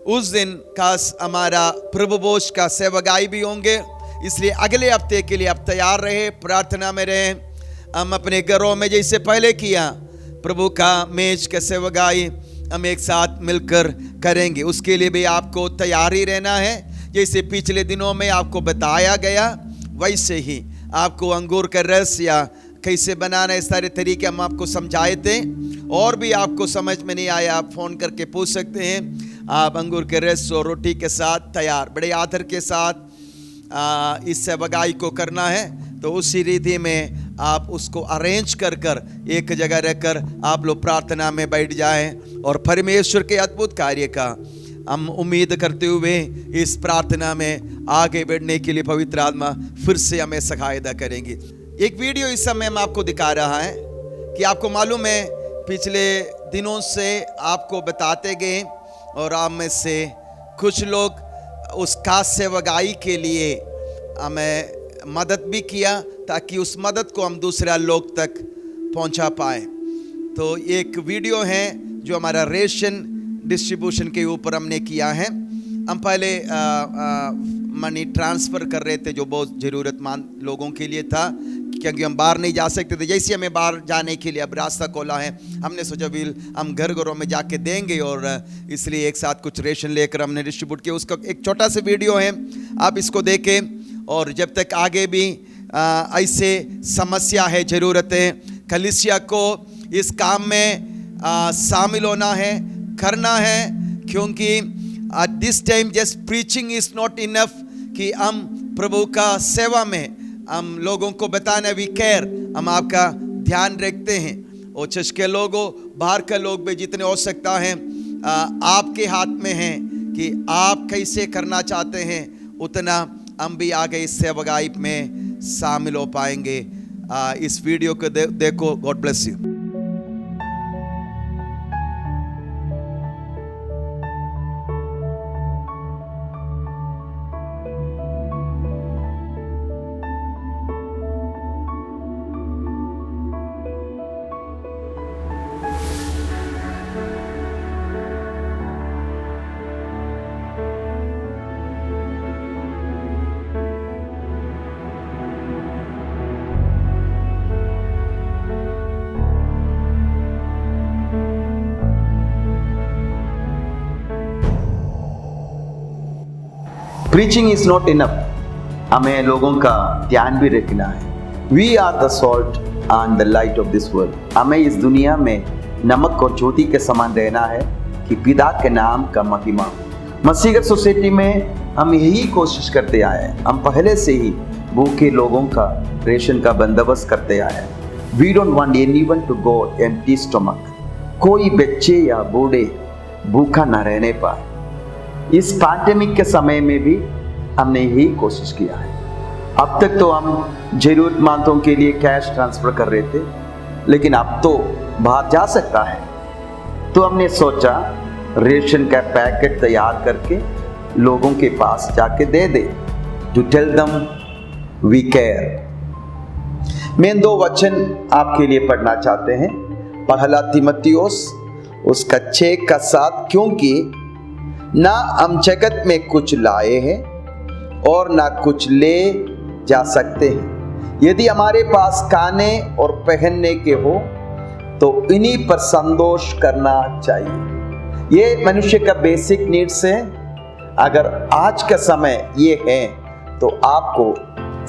S4: उस दिन का हमारा प्रभु भोज का सेवगाई भी होंगे, इसलिए अगले हफ्ते के लिए आप तैयार रहे, प्रार्थना में रहें। हम अपने घरों में जैसे पहले किया प्रभु का मेज का सेवगाई हम एक साथ मिलकर करेंगे, उसके लिए भी आपको तैयार ही रहना है। जैसे पिछले दिनों में आपको बताया गया, वैसे ही आपको अंगूर का रस या कैसे बनाना है, इस सारे तरीके हम आपको समझाए थे। और भी आपको समझ में नहीं आया, आप फ़ोन करके पूछ सकते हैं। आप अंगूर के रस और रोटी के साथ तैयार, बड़े आदर के साथ इस सेवगाई को करना है। तो उसी रीति में आप उसको अरेंज कर एक जगह रहकर आप लोग प्रार्थना में बैठ जाएं और परमेश्वर के अद्भुत कार्य का हम उम्मीद करते हुए इस प्रार्थना में आगे बढ़ने के लिए पवित्र आत्मा फिर से हमें सहायता करेंगी। एक वीडियो इस समय हम आपको दिखा रहा है कि आपको मालूम है पिछले दिनों से आपको बताते गए और आप में से कुछ लोग उस खास सेवगाई के लिए हमें मदद भी किया ताकि उस मदद को हम दूसरे लोग तक पहुंचा पाए। तो एक वीडियो है जो हमारा रेशन डिस्ट्रीब्यूशन के ऊपर हमने किया है। हम पहले मनी ट्रांसफ़र कर रहे थे जो बहुत ज़रूरतमंद लोगों के लिए था, क्योंकि हम बाहर नहीं जा सकते थे। जैसे हमें बाहर जाने के लिए अब रास्ता खोला है, हमने सोचा भी हम घरों में जाके देंगे और इसलिए एक साथ कुछ रेशन लेकर हमने डिस्ट्रीब्यूट किया। उसका एक छोटा सा वीडियो है, आप इसको देखें। और जब तक आगे भी ऐसे समस्या है, ज़रूरत है, कलीसिया को इस काम में शामिल होना है, करना है, क्योंकि at this time just preaching is not enough कि हम प्रभु का सेवा में हम लोगों को बताना वी केयर, हम आपका ध्यान रखते हैं। और चर्च के लोगों, बाहर के लोग भी जितने हो सकता है आपके हाथ में हैं कि आप कैसे करना चाहते हैं, उतना हम भी आगे इस सेवगाई में शामिल हो पाएंगे। इस वीडियो को देखो। God bless you.
S5: Preaching is not enough, हमें लोगों का ध्यान भी रखना है। We are the salt and the light of this world. हमें इस दुनिया में नमक और ज्योति के समान रहना है कि पिता के नाम का महिमा हो। मसीहगत सोसाइटी में हम यही कोशिश करते आए हैं। हम पहले से ही भूखे लोगों का रेशन का बंदोबस्त करते आए हैं। We don't want anyone to go empty stomach. कोई बच्चे या बूढ़े भूखा न रहने पाए। इस पैंडेमिक के समय में भी हमने यही कोशिश किया है। अब तक तो हम जरूरतमंदों के लिए कैश ट्रांसफर कर रहे थे, लेकिन अब तो बाहर जा सकता है, तो हमने सोचा रेशन का पैकेट तैयार करके लोगों के पास जाके दे दे, to tell them we care. मैं 2 वचन आपके लिए पढ़ना चाहते हैं। पहला तीमुथियुस उसका 6 का 7, क्योंकि ना हम जगत में कुछ लाए हैं और ना कुछ ले जा सकते हैं। यदि हमारे पास खाने और पहनने के हो तो इन्हीं पर संतोष करना चाहिए। ये मनुष्य का बेसिक नीड्स है। अगर आज का समय ये है तो आपको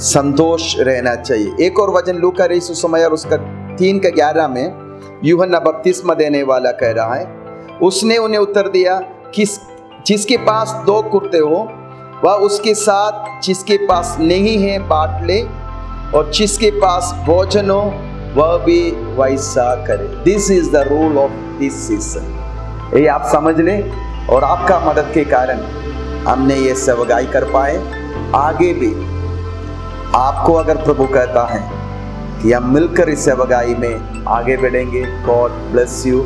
S5: संतोष रहना चाहिए। एक और वचन लूका रईस समय और उसका 3 का 11 में यूहन्ना बपतिस्मा देने वाला कह रहा है, उसने उन्हें उत्तर दिया, जिसके पास 2 कुर्ते हो वह उसके साथ जिसके पास नहीं है बांट ले, और जिसके पास भोजन हो वह भी वैसा करे। This is the rule of this season. ये आप समझ लें, और आपका मदद के कारण हमने ये सेवगाई कर पाए। आगे भी आपको अगर प्रभु कहता है कि हम मिलकर इस सेवगाई में आगे बढ़ेंगे। God bless you.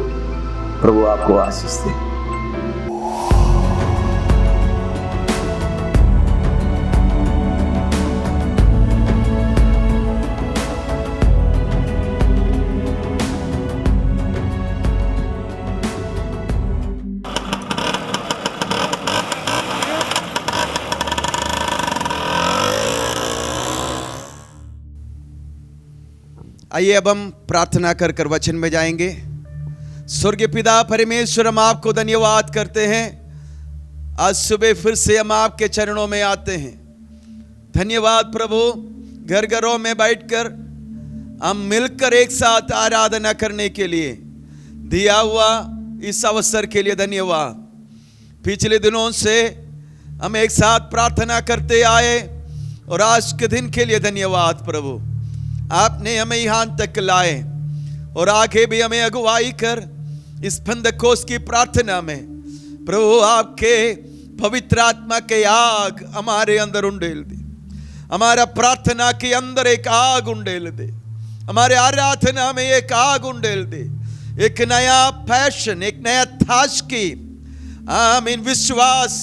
S5: प्रभु आपको आशीष दे।
S4: आइए अब हम प्रार्थना कर कर वचन में जाएंगे। स्वर्गीय पिता परमेश्वर, हम आपको धन्यवाद करते हैं। आज सुबह फिर से हम आपके चरणों में आते हैं। धन्यवाद प्रभु, घर घरों में बैठकर हम मिलकर एक साथ आराधना करने के लिए दिया हुआ इस अवसर के लिए धन्यवाद। पिछले दिनों से हम एक साथ प्रार्थना करते आए और आज के दिन के लिए धन्यवाद प्रभु। आपने हमें यहाँ तक लाए और आगे भी हमें अगुवाई कर इस पेंतकोस्त की प्रार्थना में प्रभु आपके पवित्र आत्मा के आग हमारे अंदर उंडेल दे। हमारा प्रार्थना के अंदर एक आग उंडेल दे, हमारे आराधना में एक आग उंडेल दे, एक नया पैशन, एक नया ताजगी, आमीन, विश्वास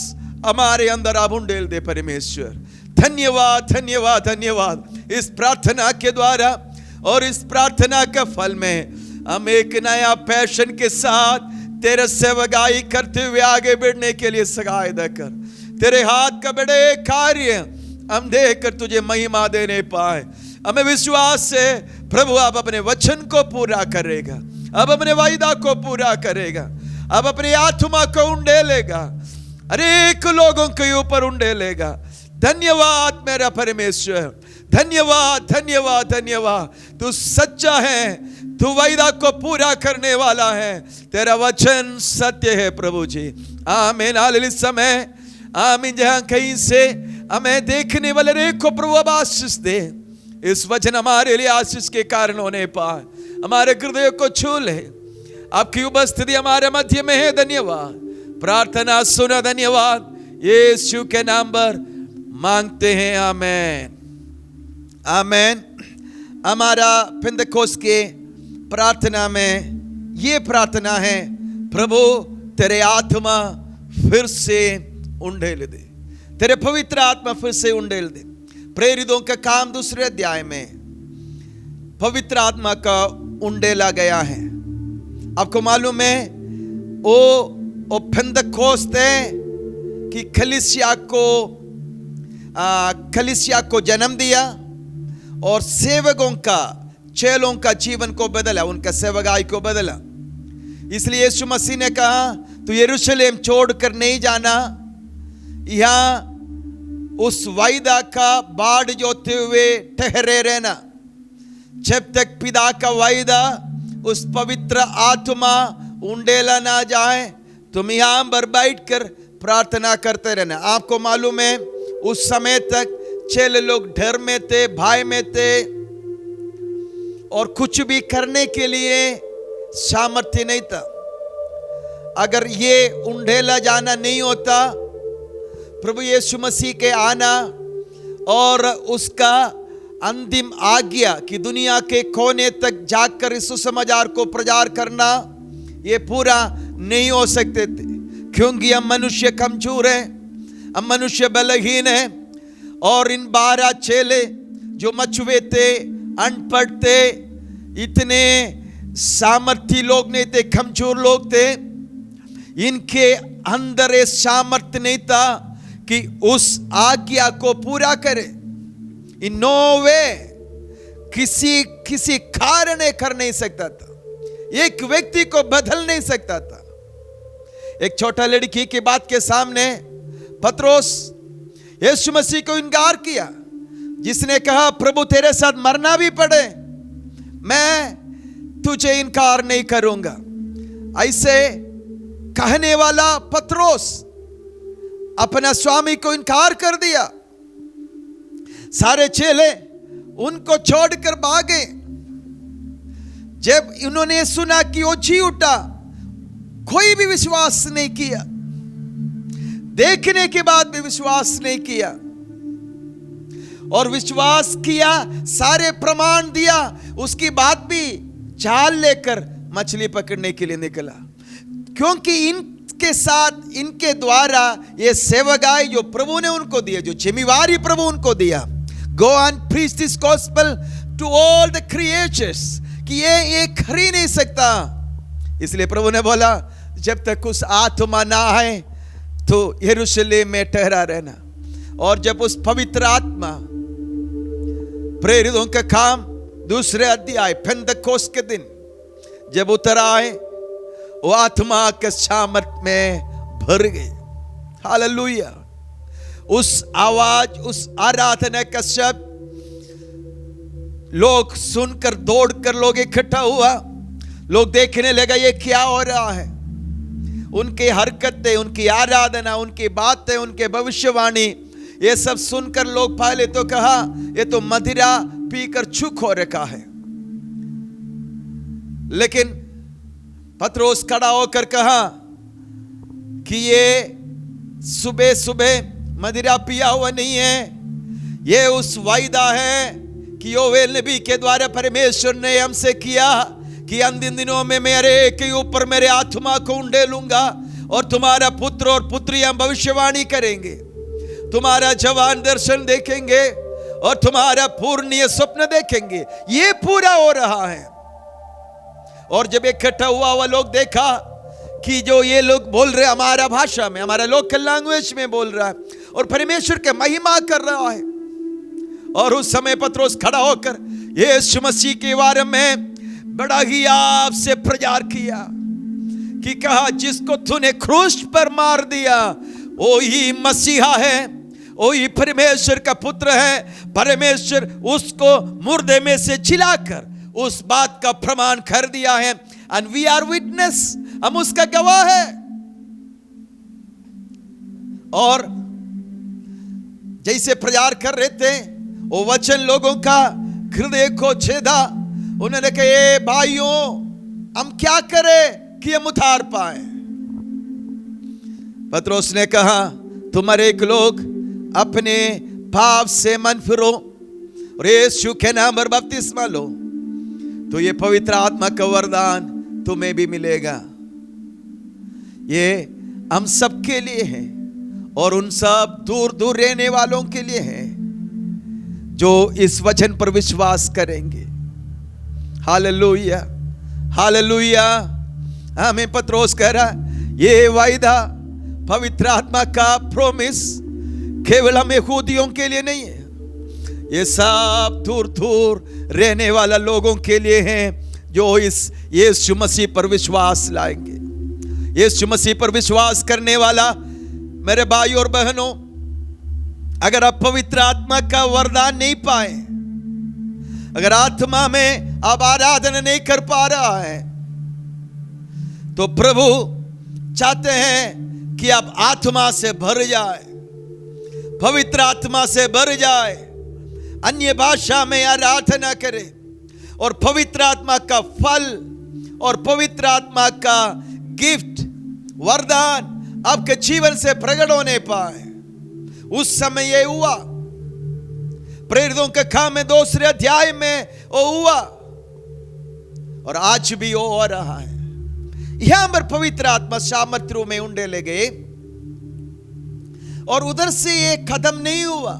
S4: हमारे अंदर आप उंडेल दे परमेश्वर। धन्यवाद धन्यवाद धन्यवाद। इस प्रार्थना के द्वारा और इस प्रार्थना के फल में हम एक नया पैशन के साथ तेरे सेवकाई करते हुए आगे बढ़ने के लिए सहायता कर। तेरे हाथ का बड़े कार्य हम देखकर तुझे महिमा देने पाए। हमें विश्वास से प्रभु आप अपने वचन को पूरा करेगा, अब अपने वायदा को पूरा करेगा, अब अपनी आत्मा को उंडेलेगा, अनेक लोगों के ऊपर उंडेलेगा। धन्यवाद मेरा परमेश्वर, धन्यवाद धन्यवाद धन्यवाद। तू सच्चा है, तू वायदा को पूरा करने वाला है, तेरा वचन सत्य है प्रभु जी। आमीन। हालेलुया। इस समय आमीन, जहां कहीं से हमें देखने वाले रे को प्रभु अब आशीष दे। इस वचन हमारे लिए आशीष के कारण होने पाए, हमारे हृदय को छू ले। आपकी उपस्थिति हमारे मध्य में है। धन्यवाद। प्रार्थना सुना। धन्यवाद। यीशु के नाम पर मांगते हैं। आमेन आमेन। हमारा पेंतकोस्त के प्रार्थना में ये प्रार्थना है, प्रभु तेरे आत्मा फिर से उंडेल दे, तेरे पवित्र आत्मा फिर से उंडेल दे। प्रेरितों का काम 2 अध्याय में पवित्र आत्मा का उंडेला गया है। आपको मालूम है वो पेंतकोस्त है कि कलीसिया को जन्म दिया और सेवकों का, चेलों का जीवन को बदला, उनका सेवकाई को बदला। इसलिए यीशु मसीह ने कहा तू यरूशलेम छोड़कर नहीं जाना, यहाँ उस वायदा का बाढ़ जोते हुए ठहरे रहना जब तक पिता का वायदा, उस पवित्र आत्मा उंडेला ना जाए। तुम यहाँ पर बैठकर प्रार्थना करते रहना। आपको मालूम है उस समय तक चेले लोग डर में थे, भय में थे और कुछ भी करने के लिए सामर्थ्य नहीं था। अगर ये उंडेला जाना नहीं होता, प्रभु यीशु मसीह के आना और उसका अंतिम आज्ञा कि दुनिया के कोने तक जाकर इस सुसमाचार को प्रचार करना, ये पूरा नहीं हो सकते थे, क्योंकि हम मनुष्य कमजोर हैं, हम मनुष्य बलहीन हैं। और इन 12 चेले जो मछुए थे, अनपढ़ थे, इतने सामर्थ्य लोग नहीं थे, कमजोर लोग थे। इनके अंदर ये सामर्थ्य नहीं था कि उस आज्ञा को पूरा करे। इन नो वे किसी कारण कर नहीं सकता था, एक व्यक्ति को बदल नहीं सकता था। एक छोटा लड़की की बात के सामने पतरोस यीशु मसीह को इनकार किया, जिसने कहा प्रभु तेरे साथ मरना भी पड़े मैं तुझे इनकार नहीं करूंगा। ऐसे कहने वाला पतरोस अपना स्वामी को इनकार कर दिया। सारे चेले उनको छोड़कर भागे। जब इन्होंने सुना कि वो जी उठा, कोई भी विश्वास नहीं किया, देखने के बाद भी विश्वास नहीं किया, और विश्वास किया, सारे प्रमाण दिया, उसकी बात भी जाल लेकर मछली पकड़ने के लिए निकला। क्योंकि इनके साथ, इनके द्वारा ये सेवकाई जो प्रभु ने उनको दिया, जो जिम्मेवारी प्रभु उनको दिया, go and preach this gospel to all the creatures, कि ये कर ही नहीं सकता। इसलिए प्रभु ने बोला जब तक उस आत्मा ना आए तो यरूशलेम में ठहरा रहना। और जब उस पवित्र आत्मा, प्रेरितों का काम 2 अध्याय पेंतकोस्त के दिन जब उतर आए, वो आत्मा के सामर्थ में भर गए। हालेलुया। उस आवाज, उस आराधना का शब्द लोग सुनकर दौड़कर लोग इकट्ठा हुआ। लोग देखने लगा ये क्या हो रहा है। उनकी हरकतें, उनकी आराधना, उनकी बातें, उनके भविष्यवाणी, ये सब सुनकर लोग पहले तो कहा ये तो मदिरा पीकर चूक हो रखा है। लेकिन पतरोस खड़ा होकर कहा कि ये सुबह सुबह मदिरा पिया हुआ नहीं है, ये उस वायदा है कि योवेल नबी के द्वारा परमेश्वर ने हमसे किया कि अंतिम दिनों में मेरे के ऊपर मेरे आत्मा को उंडेलूंगा और तुम्हारा पुत्र और पुत्रियां भविष्यवाणी करेंगे, तुम्हारा जवान दर्शन देखेंगे और तुम्हारा पूर्ण स्वप्न देखेंगे। ये पूरा हो रहा है। और जब इकट्ठा हुआ लोग देखा कि जो ये लोग बोल रहे हमारा भाषा में, हमारा लोकल लैंग्वेज में बोल रहा है और परमेश्वर के महिमा कर रहा है। और उस समय पतरस खड़ा होकर यीशु मसीह के बारे में बड़ा ही आपसे प्रचार किया कि कहा जिसको तूने क्रूस पर मार दिया वो ही मसीहा है, वो ही परमेश्वर का पुत्र है। परमेश्वर उसको मुर्दे में से जिलाकर उस बात का प्रमाण कर दिया है। एंड वी आर विटनेस, हम उसका गवाह है। और जैसे प्रचार कर रहे थे वो वचन लोगों का हृदय को छेदा। उन्होंने कहा भाइयों हम क्या करें कि हम उतार पाए। पतरस ने कहा तुम एक लोग अपने पाप से मन फिरो और यीशु के नाम पर बपतिस्मा लो तो ये पवित्र आत्मा का वरदान तुम्हें भी मिलेगा। ये हम सब के लिए है और उन सब दूर दूर रहने वालों के लिए है जो इस वचन पर विश्वास करेंगे। Hallelujah, hallelujah. हमें पतरस कह रहा ये वायदा पवित्र आत्मा का प्रॉमिस केवल हम यहूदियों के लिए नहीं है, ये सब दूर दूर रहने वाला लोगों के लिए हैं जो इस यीशु मसीह पर विश्वास लाएंगे। यीशु मसीह पर विश्वास करने वाला मेरे भाई और बहनों, अगर आप पवित्र आत्मा का वरदान नहीं पाए, अगर आत्मा में आप आराधना नहीं कर पा रहा है तो प्रभु चाहते हैं कि आप आत्मा से भर जाए, पवित्र आत्मा से भर जाए, अन्य भाषा में आराधना करे और पवित्र आत्मा का फल और पवित्र आत्मा का गिफ्ट वरदान आपके जीवन से प्रकट होने पाए। उस समय ये हुआ, प्रेरितों के काम में 2 अध्याय में वो हुआ और आज भी वो हो रहा है। यहां पर पवित्र आत्मा सामर्थ्य में उंडे ले गए और उधर से ये खत्म नहीं हुआ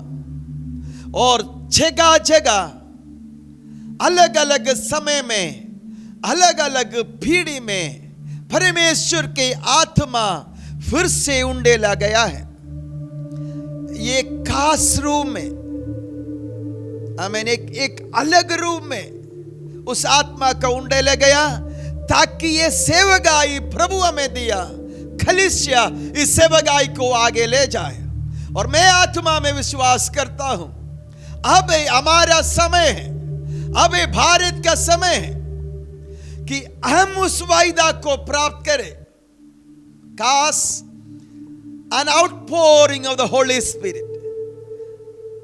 S4: और जगह जगह अलग अलग समय में अलग अलग पीढ़ी में परमेश्वर के आत्मा फिर से उंडेला गया है। ये खास रूम में एक अलग रूम में उस आत्मा का उंडेला गया ताकि ये सेवगाई प्रभु हमें दिया, कलीसिया इस सेवगाई को आगे ले जाए। और मैं आत्मा में विश्वास करता हूं अब हमारा समय है, अब भारत का समय है कि हम उस वायदा को प्राप्त करें। काश an outpouring of the Holy Spirit।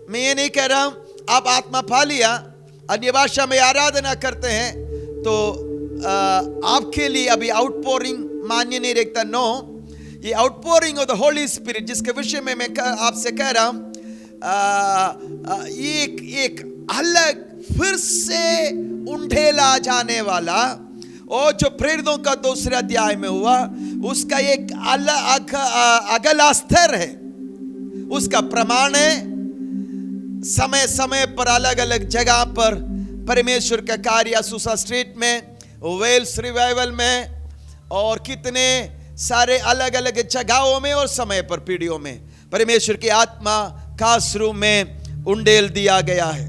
S4: मैं ये नहीं कह रहा हूं आप आत्मा पा लिया, अन्य भाषा में आराधना करते हैं तो आपके लिए अभी आउटपोरिंग मान्य नहीं रखता। नो, ये outpouring of the Holi spirit जिसके विषय में मैं आपसे कह रहा हूं, एक अलग फिर से उंडेला जाने वाला और जो प्रेरितों का 2 अध्याय में हुआ उसका एक अगला स्तर है, उसका प्रमाण है। समय समय पर अलग अलग जगह पर परमेश्वर का कार्य सुसा स्ट्रीट में, वेल्स रिवाइवल में और कितने सारे अलग अलग जगहों में और समय पर पीढ़ियों में परमेश्वर की आत्मा खास रूप में उंडेल दिया गया है।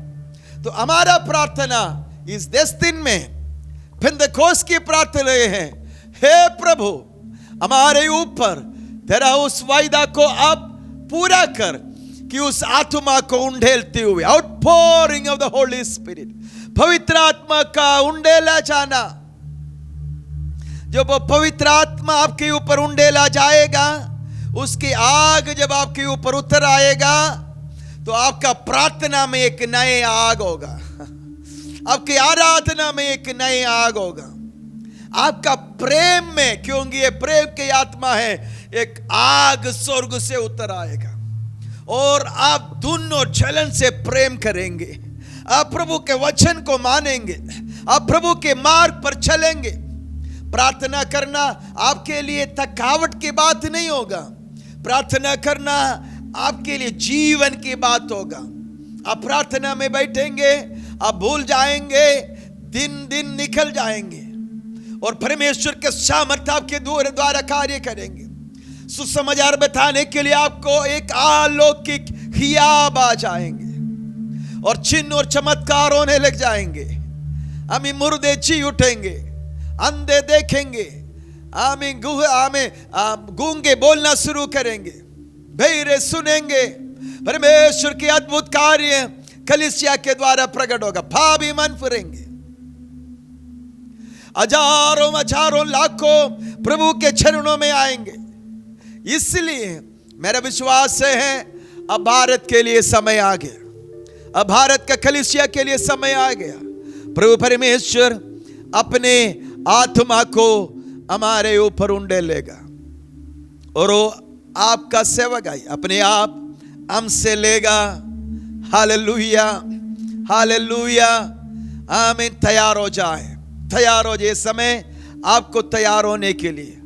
S4: तो हमारा प्रार्थना इस 10 दिन में पेंटेकोस्त की प्रार्थना है, हे प्रभु हमारे ऊपर तेरा उस वायदा को आप पूरा कर, कि उस आत्मा को उंडेलते हुए, outpouring of the Holi spirit, पवित्र आत्मा का उंडेला जाना। जब वो पवित्र आत्मा आपके ऊपर उंडेला जाएगा, उसकी आग जब आपके ऊपर उतर आएगा, तो आपका प्रार्थना में एक नए आग होगा, आपकी आराधना में एक नए आग होगा, आपका प्रेम में, क्योंकि ये प्रेम की आत्मा है, एक आग स्वर्ग से उतर आएगा और आप धुन और जलन से प्रेम करेंगे। आप प्रभु के वचन को मानेंगे, आप प्रभु के मार्ग पर चलेंगे। प्रार्थना करना आपके लिए थकावट की बात नहीं होगा, प्रार्थना करना आपके लिए जीवन की बात होगा। आप प्रार्थना में बैठेंगे, आप भूल जाएंगे, दिन दिन निकल जाएंगे और परमेश्वर के सामर्थ्य आपके द्वारा कार्य करेंगे। सुसमाचार बताने के लिए आपको एक अलौकिक हियाब आ जाएंगे और चिन्ह और चमत्कार होने लग जाएंगे। हम मुर्दे जी उठेंगे, अंधे देखेंगे, हमें गूंगे बोलना शुरू करेंगे, बहरे सुनेंगे। परमेश्वर के अद्भुत कार्य कलीसिया के द्वारा प्रकट होगा। पापी मन फिरेंगे, हजारों लाखों प्रभु के चरणों में आएंगे। इसलिए मेरा विश्वास है अब भारत के लिए समय आ गया, अब भारत का कलीसिया के लिए समय आ गया। प्रभु परमेश्वर अपने आत्मा को हमारे ऊपर उंडेलेगा और वो आपका सेवक अपने आप हमसे लेगा। हालेलुया, हालेलुया, आमीन। तैयार हो जाए, तैयार हो जाए। समय आपको तैयार होने के लिए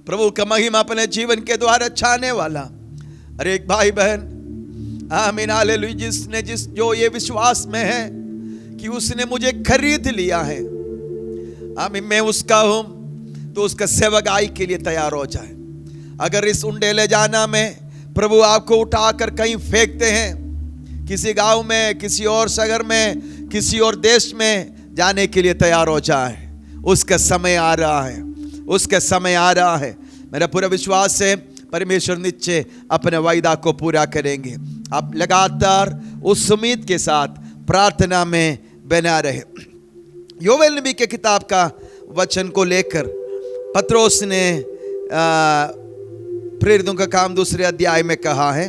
S4: प्रभु का महिमा अपने जीवन के द्वारा छाने वाला। अरे एक भाई बहन, आमीन, हालेलुया, जो ये विश्वास में है कि उसने मुझे खरीद लिया है, आमीन, मैं उसका हूं, तो उसका सेवकाई के लिए तैयार हो जाए। अगर इस उंडेले जाना में प्रभु आपको उठाकर कहीं फेंकते हैं, किसी गांव में, किसी और शहर में, किसी और देश में जाने के लिए तैयार हो जाए। उसका समय आ रहा है, उसका समय आ रहा है। मेरा पूरा विश्वास है परमेश्वर निश्चय अपने वायदा को पूरा करेंगे। आप लगातार उस उम्मीद के साथ प्रार्थना में बना रहे। योवेल नबी के किताब का वचन को लेकर पत्रोस ने प्रेरितों का काम 2 अध्याय में कहा है,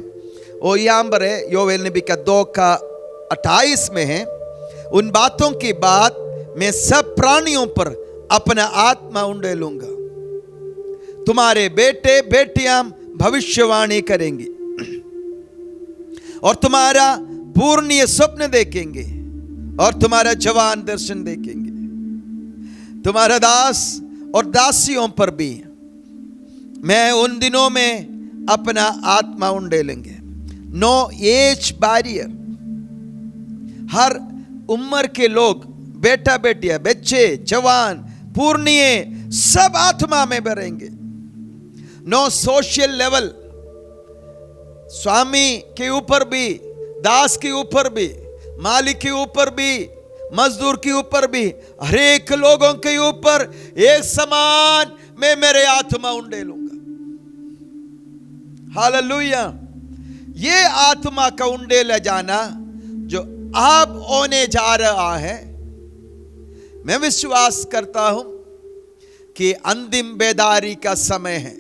S4: और यहाँ पर है योवेल नबी का 2:28 में है, उन बातों के बाद मैं सब प्राणियों पर अपना आत्मा उंडेलूंगा, तुम्हारे बेटे बेटियां भविष्यवाणी करेंगी और तुम्हारा पूर्णीय स्वप्न देखेंगे और तुम्हारा जवान दर्शन देखेंगे। तुम्हारा दास और दासियों पर भी मैं उन दिनों में अपना आत्मा उंडेलेंगे। नो एज बैरियर, हर उम्र के लोग, बेटा बेटियां, बच्चे, जवान, पूर्णिये, सब आत्मा में भरेंगे। नो सोशल लेवल, स्वामी के ऊपर भी, दास के ऊपर भी, मालिक के ऊपर भी, मजदूर के ऊपर भी, हर एक लोगों के ऊपर एक समान मैं मेरे आत्मा उंडेलूंगा। हालेलुया। ये आत्मा का उंडेला जाना जो अब होने जा रहा है, मैं विश्वास करता हूं कि अंतिम बेदारी का समय है।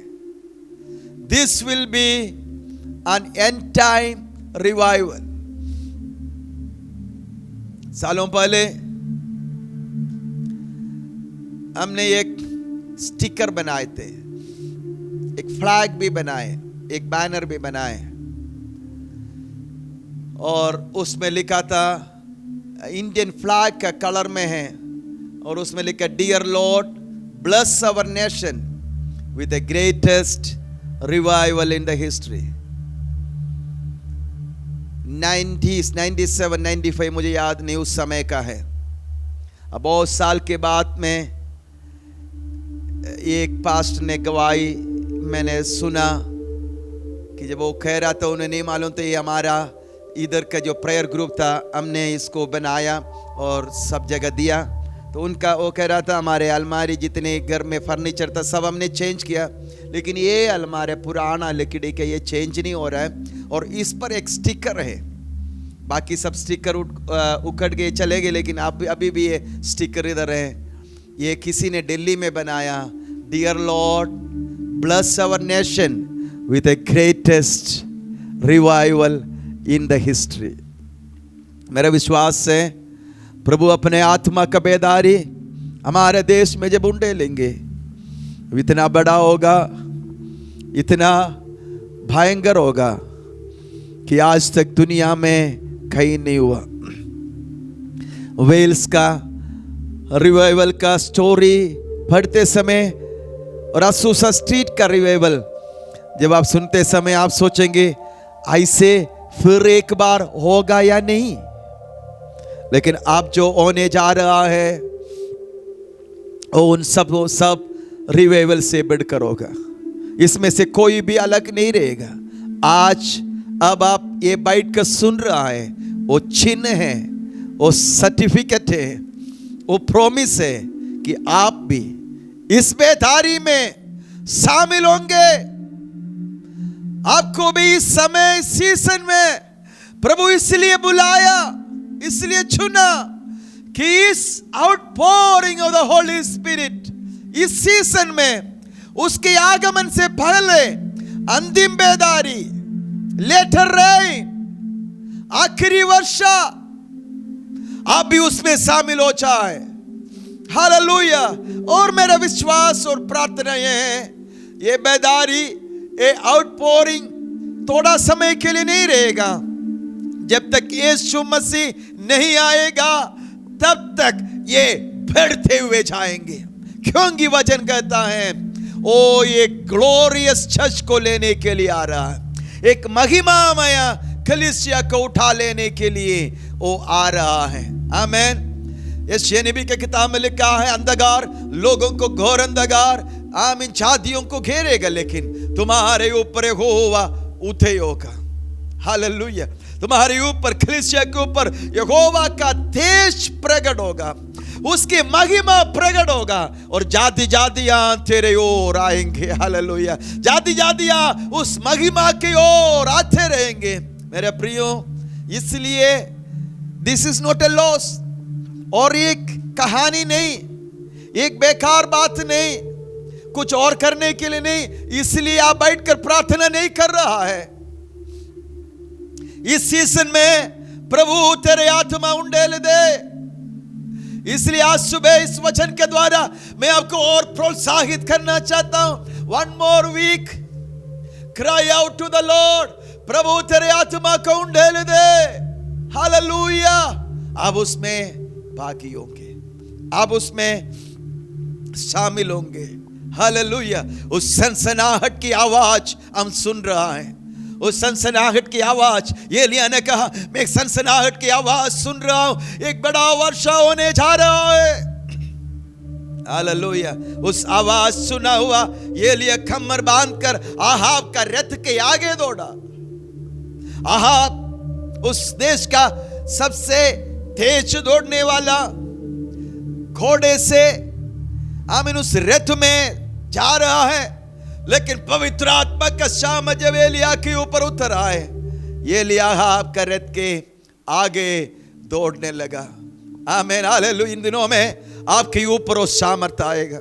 S4: This will be an end time revival. सालों पहले हमने एक स्टिकर बनाए थे, एक फ्लैग भी बनाए, एक बैनर भी बनाए, और उसमें लिखा था, इंडियन फ्लैग का कलर में है, और उसमें लिखा, dear Lord bless our nation with the greatest revival in the history. 90s, 97, 95 मुझे याद नहीं उस समय का है। अब बहुत साल के बाद में एक पास्ट ने गवाही मैंने सुना कि जब वो कह रहा था, उन्हें नहीं मालूम था ये हमारा इधर का जो प्रेयर ग्रुप था, हमने इसको बनाया और सब जगह दिया। तो उनका वो कह रहा था हमारे अलमारी जितने घर में फर्नीचर था सब हमने चेंज किया, लेकिन ये अलमारी पुराना लकड़ी का ये चेंज नहीं हो रहा है और इस पर एक स्टिकर है। बाकी सब स्टिकर उखड़ गए चले गए, लेकिन अभी भी ये स्टिकर इधर है। ये किसी ने दिल्ली में बनाया, dear Lord bless our nation with the greatest revival in the history. मेरा विश्वास है प्रभु अपने आत्मा का बेदारी हमारे देश में जब उंडेलेंगे, इतना बड़ा होगा, इतना भयंकर होगा कि आज तक दुनिया में कहीं नहीं हुआ। वेल्स का रिवाइवल का स्टोरी पढ़ते समय और असूसा स्ट्रीट का रिवाइवल जब आप सुनते समय आप सोचेंगे ऐसे फिर एक बार होगा या नहीं, लेकिन अब जो होने जा रहा है वो उन सब रिवाइवल से बढ़कर होगा। इसमें से कोई भी अलग नहीं रहेगा। आज अब आप ये बैठ कर सुन रहा है, वो चिन्ह है, वो सर्टिफिकेट है, वो प्रॉमिस है कि आप भी इस बेदारी में शामिल होंगे। आपको भी इस समय इस सीजन में प्रभु इसलिए बुलाया, इसलिए चुना कि इस outpouring of the Holi spirit इस सीजन में उसके आगमन से पहले अंतिम बेदारी, लेटर रेन, आखिरी वर्षा, आप भी उसमें शामिल हो जाए। हालेलुया। और मेरा विश्वास और प्रार्थना ये है, ये बेदारी, ये आउटपोरिंग थोड़ा समय के लिए नहीं रहेगा। जब तक यीशु मसीह नहीं आएगा तब तक ये बढ़ते हुए जाएंगे, क्योंकि वचन कहता है ओ ये ग्लोरियस चर्च को लेने के लिए आ रहा है, एक महिमामय कलीसिया को उठा लेने के लिए वो आ रहा है। आमीन। यशायाह नबी के किताब में लिखा है अंधकार लोगों को घोर अंधकार आमीन जातियों को घेरेगा, लेकिन तुम्हारे ऊपर यहोवा उठे होगा। हालेलुया। तुम्हारे ऊपर कलीसिया के ऊपर यहोवा का तेज प्रकट होगा, उसकी महिमा प्रकट होगा और जाति जातियां तेरे ओर आएंगे। हालेलुया। जाति जातियां उस महिमा की ओर आते रहेंगे। मेरे प्रियो, इसलिए this is not a loss, और एक कहानी नहीं, एक बेकार बात नहीं, कुछ और करने के लिए नहीं, इसलिए आप बैठकर प्रार्थना नहीं कर रहा है। इस सीजन में प्रभु तेरे आत्मा उंडेल दे, इसलिए आज सुबह इस वचन के द्वारा मैं आपको और प्रोत्साहित करना चाहता हूं। One more week, cry out to the Lord. प्रभु तेरे आत्मा को उंडेल दे। हालेलुया। आप उसमें भागी होंगे, आप उसमें शामिल होंगे। हालेलुया। उस सनसनाहट की आवाज हम सुन रहा है, उस सनसनाहट की आवाज, एलिय्याह ने कहा मैं एक सनसनाहट की आवाज सुन रहा हूं, एक बड़ा वर्षा होने जा रहा है। हालेलुया। उस आवाज सुना हुआ एलिय्याह कमर बांधकर आहाब का रथ के आगे दौड़ा। आहाब उस देश का सबसे तेज दौड़ने वाला घोड़े से आमीन उस रथ में जा रहा है, लेकिन पवित्र आत्मा का शाम जब एलिय्याह के ऊपर उतर आए, एलिय्याह आपका रथ के आगे दौड़ने लगा। आमीन। हालेलुया। इन दिनों में आपके ऊपर वो सामर्थ्य आएगा।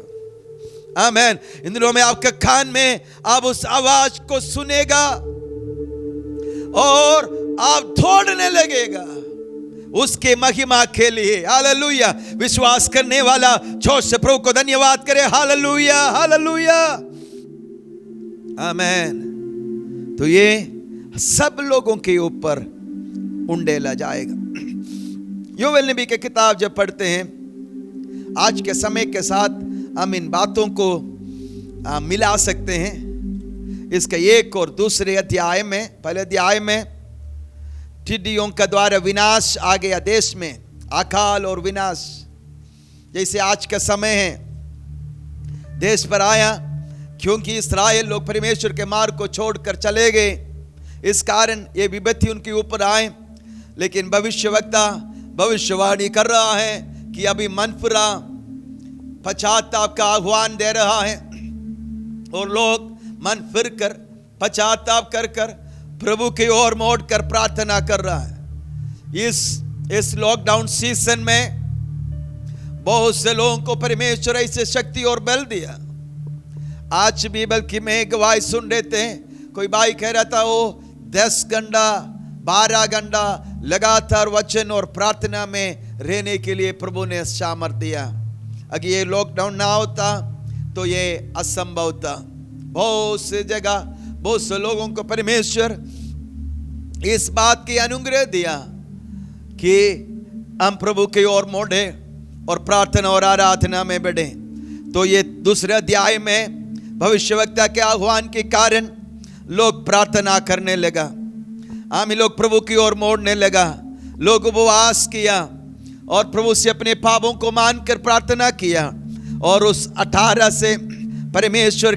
S4: आमीन। इन दिनों में आपके कान में आप उस आवाज को सुनेगा और आप दौड़ने लगेगा उसके महिमा के लिए। हालेलुया। विश्वास करने वाला जोर से प्रभु को धन्यवाद करे। हालेलुया। हालेलुया। आमीन। तो ये सब लोगों के ऊपर उंडेला जाएगा। योवेल नबी की किताब जब पढ़ते हैं, आज के समय के साथ हम इन बातों को मिला सकते हैं। इसका एक और दूसरे अध्याय में, पहले अध्याय में टिड्डियों का द्वारा विनाश आ गया देश में, अकाल और विनाश जैसे आज का समय है देश पर आया, क्योंकि इस्राएल लोग परमेश्वर के मार्ग को छोड़कर चले गए, इस कारण ये विपत्ति उनके ऊपर आए। लेकिन भविष्यवक्ता भविष्यवाणी कर रहा है कि अभी मन फिरा पश्चाताप का आह्वान दे रहा है और लोग मन फिर कर पश्चाताप कर कर प्रभु की ओर मोड़ कर प्रार्थना कर रहा है। इस लॉकडाउन सीजन में बहुत से लोगों को परमेश्वर ऐसे शक्ति और बल दिया। आज भी बल्कि मैं गवाही सुन रहे थे, कोई भाई कह रहा था वो 10 घंटा 12 घंटा लगातार वचन और प्रार्थना में रहने के लिए प्रभु ने सामर्थ दिया। अगर ये लॉकडाउन ना होता तो ये असंभव था। बहुत से जगह बहुत से लोगों को परमेश्वर इस बात की अनुग्रह दिया कि हम प्रभु की ओर मोड़े और प्रार्थना और आराधना में बढ़े। तो ये दूसरे अध्याय में भविष्यवक्ता के आह्वान के कारण लोग प्रार्थना करने लगा, हम लोग प्रभु की ओर मोड़ने लगा, लोग उपवास किया और प्रभु से अपने पापों को मानकर प्रार्थना किया। और उस 18 से परमेश्वर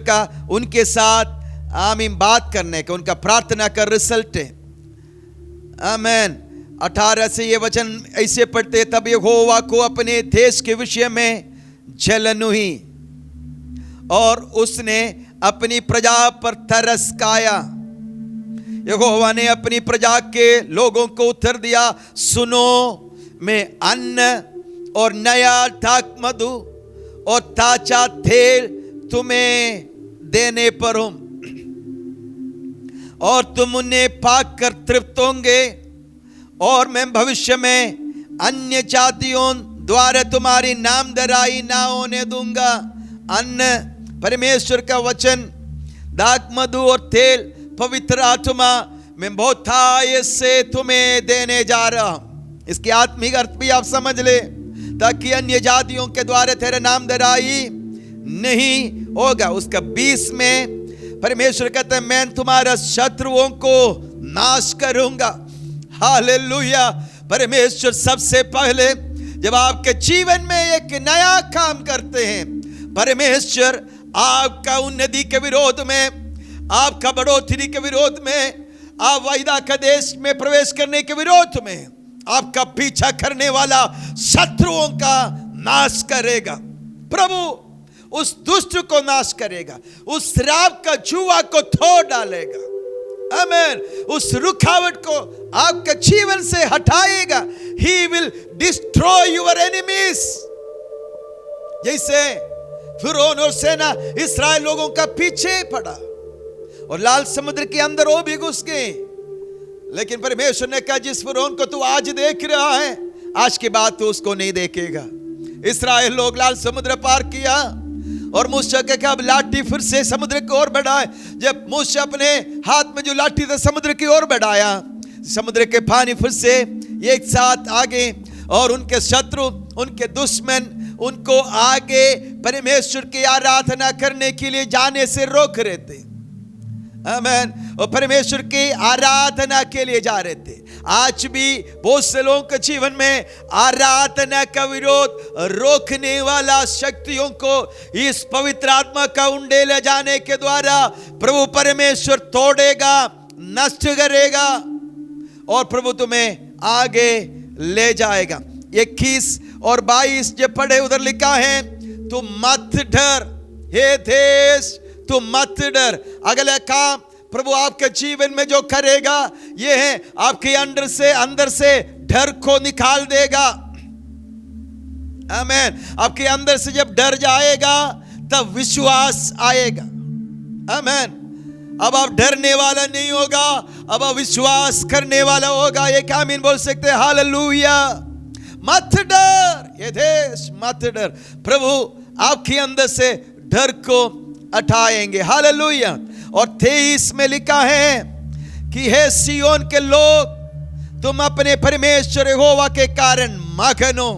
S4: का उनके साथ आमीन बात करने का, उनका प्रार्थना का रिजल्ट है। आमीन। 18 से ये वचन ऐसे पढ़ते, तब यहोवा को अपने देश के विषय में जलन हुई और उसने अपनी प्रजा पर तरस खाया। यहोवा ने अपनी प्रजा के लोगों को उत्तर दिया, सुनो, मैं अन्न और नया दाख मधु और ताजा तेल तुम्हें देने पर हूं और तुम उन्हें पाक कर तृप्त होंगे और मैं भविष्य में अन्य जातियों द्वारा तुम्हारी नामधराई ना होने दूंगा। अन्न परमेश्वर का वचन, दाख मधु और तेल पवित्र आत्मा मैं बहुतायत से तुम्हें देने जा रहा हूं। इसकी आत्मिक अर्थ भी आप समझ ले, ताकि अन्य जातियों के द्वारा तेरा नामधराई नहीं होगा। उसका 20 में परमेश्वर कहता है, मैं तुम्हारा शत्रुओं को नाश करूंगा। हालेलुया। परमेश्वर सबसे पहले जब आपके जीवन में एक नया काम करते हैं, परमेश्वर आपका उन्नति के विरोध में, आपका बढ़ोतरी के विरोध में, आप वायदा का देश में प्रवेश करने के विरोध में आपका पीछा करने वाला शत्रुओं का नाश करेगा। प्रभु उस दुष्ट को नाश करेगा, उस शराब का जुआ को तोड़ डालेगा। आमीन। उस रुकावट को आपके जीवन से हटाएगा। He will destroy your enemies। जैसे फिरौन और सेना इस्राएल लोगों का पीछे पड़ा और लाल समुद्र के अंदर वो भी घुस गए, लेकिन परमेश्वर ने कहा, जिस फिरौन को तू आज देख रहा है, आज के बाद तू उसको नहीं देखेगा। इस्राएल लोग लाल समुद्र पार किया और मूसा के कहा, अब लाठी फिर से समुद्र की ओर बढ़ाए। जब मूसा अपने हाथ में जो लाठी था समुद्र की ओर बढ़ाया, समुद्र के पानी फिर से एक साथ आगे और उनके शत्रु, उनके दुश्मन उनको आगे परमेश्वर की आराधना करने के लिए जाने से रोक रहे थे। आमीन। और परमेश्वर की आराधना के लिए जा रहे थे। आज भी बहुत से लोगों के जीवन में आराधना का विरोध रोकने वाला शक्तियों को इस पवित्र आत्मा का उंडे ले जाने के द्वारा प्रभु परमेश्वर तोड़ेगा, नष्ट करेगा और प्रभु तुम्हें आगे ले जाएगा। 21 और 22 जो पढ़े उधर लिखा है, तुम मत डर हे देश, तुम मत डर। अगला काम प्रभु आपके जीवन में जो करेगा ये है, आपके अंदर से डर को निकाल देगा। आमीन। आपके अंदर से जब डर जाएगा तब विश्वास आएगा। आमीन। अब आप डरने वाला नहीं होगा, अब आप विश्वास करने वाला होगा। एक आमीन बोल सकते हैं। हालेलुया। मत डर ये देश, मत डर। प्रभु आपके अंदर से डर को हटाएंगे। हालेलुया। और 23 में लिखा है कि हे सियोन के लोग, तुम अपने परमेश्वर यहोवा के कारण मगन हो।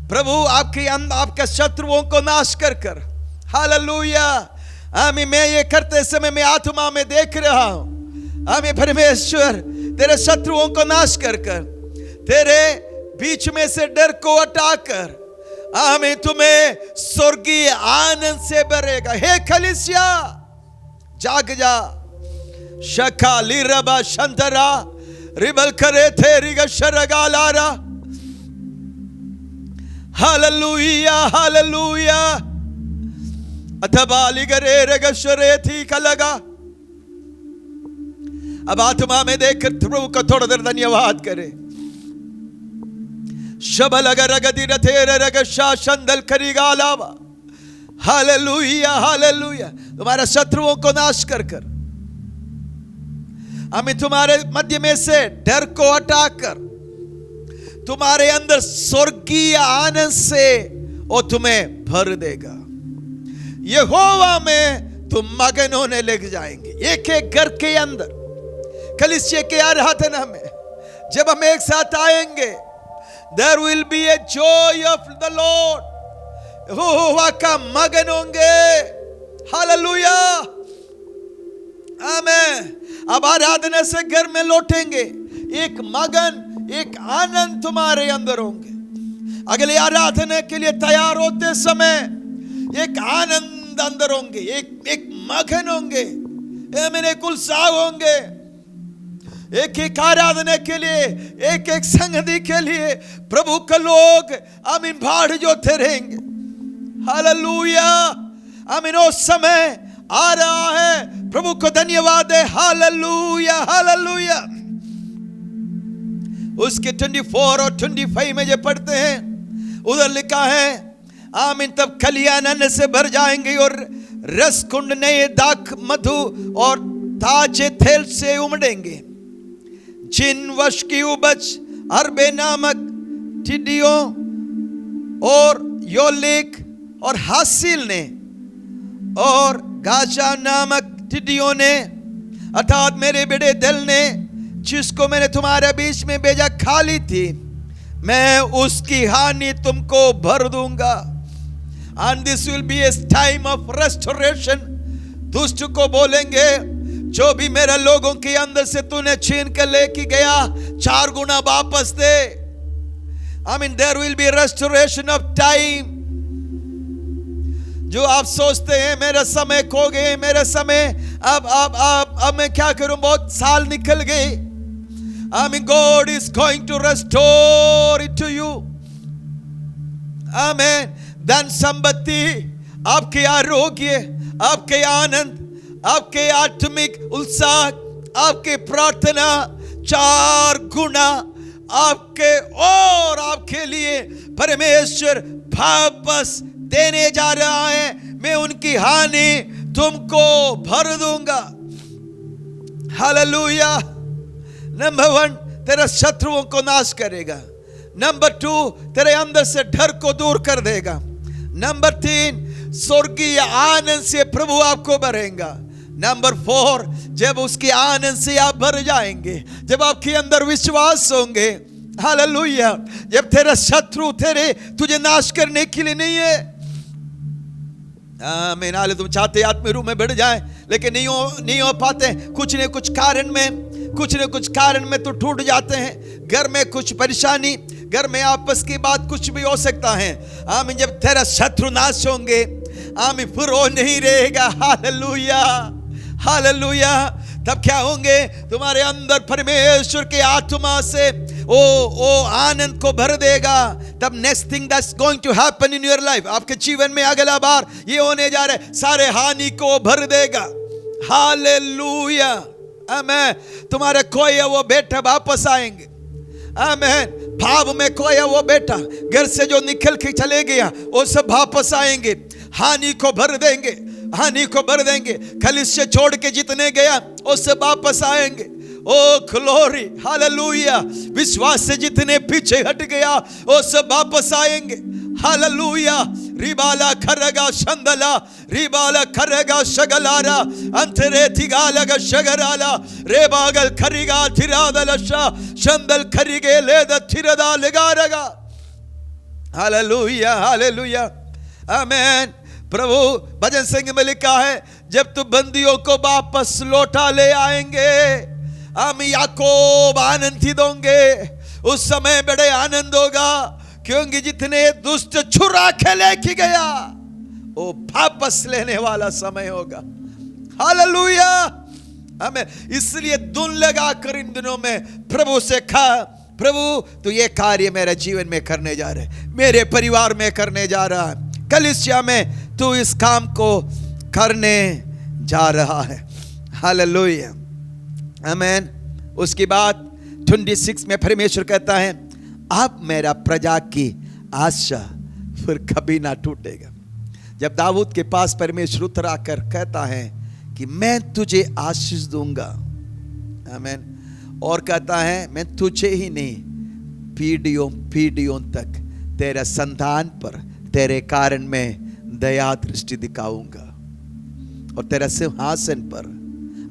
S4: प्रभु आपके शत्रुओं को नाश कर कर। हालेलुया। आमीन। मैं ये करते समय मैं आत्मा में देख रहा हूं, आमीन, परमेश्वर तेरे शत्रुओं को नाश कर कर, तेरे बीच में से डर को हटाकर, आमीन, तुम्हें स्वर्गीय आनंद से भरेगा। हे कलीसिया जाग जा। शका लिरबा शंतरा रिबल करे थे रिग शरगालारा। Hallelujah hallelujah. अथबाली गरे रग शरे थी कलगा। अब आत्मा में देखकर प्रभु को थोड़ा देर धन्यवाद करे। शबल रगदी रथेर रग शांदल करिगालावा। Hallelujah hallelujah. तुम्हारे शत्रुओं को नाश कर कर, हमें तुम्हारे मध्य में से डर को हटाकर तुम्हारे अंदर स्वर्गीय आनंद से वो तुम्हें भर देगा। यहोवा में तुम मगन होने लग जाएंगे। एक एक घर के अंदर कलीसिया के आराधना में जब हम एक साथ आएंगे, there will be a joy of the Lord। यहोवा का मगन होंगे। Hallelujah amen. अब आराधना से घर में लौटेंगे, एक मगन एक आनंद तुम्हारे अंदर होंगे। अगले आराधना के लिए तैयार होते समय एक आनंद अंदर होंगे, एक मगन होंगे, मेरे एक उत्साह होंगे। एक एक आराधना के लिए, एक एक संगति के लिए प्रभु के लोग आमीन भाड़ जोते रहेंगे। हालेलुया आमीन। वो समय आ रहा है, प्रभु को धन्यवाद है। Hallelujah hallelujah. उसके 24 और 25 में जो पढ़ते हैं, उधर लिखा है आमीन, तब कलियां अन्न से भर जाएंगे और रस कुंड नए दाख मधु और ताजे तेल से उमड़ेंगे। जिन वर्ष की उपज अरबे नामक टिड्डियों और योलेक और हासिल ने और गाजा नामक टिड्डियों ने, अर्थात मेरे बेटे दिल ने, जिसको मैंने तुम्हारे बीच में भेजा खा ली थी, मैं उसकी हानि तुमको भर दूंगा। And this will be a time of restoration। दुष्ट को बोलेंगे, जो भी मेरे लोगों के अंदर से तूने छीन कर लेके गया, 4 गुना वापस दे। I mean there will be restoration of time। जो आप सोचते हैं मेरा समय खो गए, मेरा समय अब मैं क्या करूं, बहुत साल निकल गए। I mean God is going to restore it to you। आमेन। धन संपत्ति, आपके आरोग्य, आपके आनंद, आपके आत्मिक उत्साह, आपके प्रार्थना 4 गुना आपके और आपके लिए परमेश्वर वापस देने जा रहा है। मैं उनकी हानि तुमको भर दूंगा। हालेलुया। नंबर 1 तेरे शत्रुओं को नाश करेगा। नंबर 2 तेरे अंदर से डर को दूर कर देगा। नंबर 3 स्वर्गीय आनंद से प्रभु आपको भरेगा। नंबर 4 जब उसके आनंद से आप भर जाएंगे, जब आपके अंदर विश्वास होंगे, हालेलुया, जब तेरा शत्रु तुझे नाश करने के लिए नहीं है। आमीन। हाले तुम चाहते आत्मिक रूप में बढ़ जाए, लेकिन नहीं हो पाते। कुछ न कुछ कारण में तो टूट जाते हैं। घर में कुछ परेशानी, घर में आपस की बात, कुछ भी हो सकता है। आमीन। जब तेरा शत्रु नाश होंगे, आमीन, फिर वो नहीं रहेगा। Hallelujah hallelujah. तब क्या होंगे, तुम्हारे अंदर परमेश्वर के आत्मा से वो आनंद को भर देगा। तब next thing that's going to happen in your life, आपके जीवन में अगला बार ये होने जा रहा है, सारे हानि को भर देगा। Hallelujah amen. तुम्हारे खोए वो बेटा वापस आएंगे। आमेन। भाव में खोया वो बेटा, घर से जो निकल के चले गया, वो सब वापस आएंगे, हानि को भर देंगे, हानि को भर देंगे। कलीसिया छोड़ के जितने गया वो सब वापस आएंगे। ओ ग्लोरी हालेलुया। विश्वास से जितने पीछे हट गया वो सब वापस आएंगे। हालेलुया। रिबाला खरगा शंदला, रिबाला खरगा शगलारा, अंतरे थिगालगा शगराला, रेबागल खरिगा थिरादलशा, शंदल खरिगे लेद थिरदा लगारगा। Hallelujah hallelujah amen. प्रभु भजन संग में लिखा है, जब तू बंदियों को वापस लौटा ले आएंगे, हम याकूब आनंदित होंगे। उस समय बड़े आनंद होगा, क्योंकि जितने दुष्ट छुरा के लेके गया वो वापस लेने वाला समय होगा। हालेलुया हमें इसलिए धुन लगाकर इन दिनों में प्रभु से कहा, प्रभु तू ये कार्य मेरे जीवन में करने जा रहा है, मेरे परिवार में करने जा रहा है, कलीसिया में तू इस काम को करने जा रहा है। हालेलुया, आमीन। उसके बाद 26 में परमेश्वर कहता है, अब मेरा प्रजा की आशा फिर कभी ना टूटेगा। जब दाऊद के पास परमेश्वर उतर आकर कहता है कि मैं तुझे आशीष दूंगा, आमीन, और कहता है मैं तुझे ही नहीं पीढ़ियों पीढ़ियों तक तेरे संतान पर तेरे कारण में दया दृष्टि दिखाऊंगा, और तेरा सिंहासन पर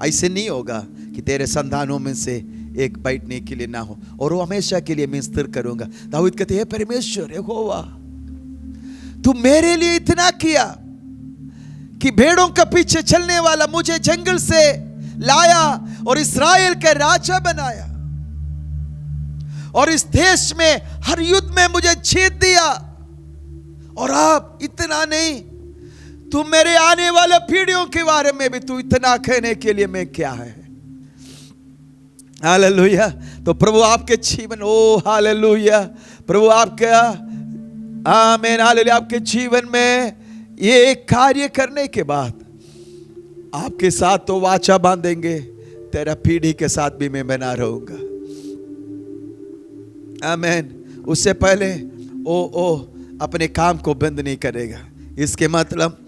S4: ऐसे नहीं होगा कि तेरे संतानों में से एक बैठने के लिए ना हो, और वो हमेशा के लिए मैं स्थिर करूंगा। दाऊद कहते हैं, परमेश्वर यहोवा तू मेरे लिए इतना किया कि भेड़ों के पीछे चलने वाला मुझे जंगल से लाया और इस्राएल का राजा बनाया, और इस देश में हर युद्ध में मुझे जीत दिया, और अब इतना नहीं, तू मेरे आने वाले पीढ़ियों के बारे में भी तू इतना कहने के लिए मैं क्या है। हालेलुया। तो प्रभु आपके जीवन, ओ हालेलुया, प्रभु आपका, आमीन, हालेलुया, आपके जीवन में ये कार्य करने के बाद आपके साथ तो वाचा बांधेंगे, तेरा पीढ़ी के साथ भी मैं बना रहूंगा, आमीन। उससे पहले ओ अपने काम को बंद नहीं करेगा। इसके मतलब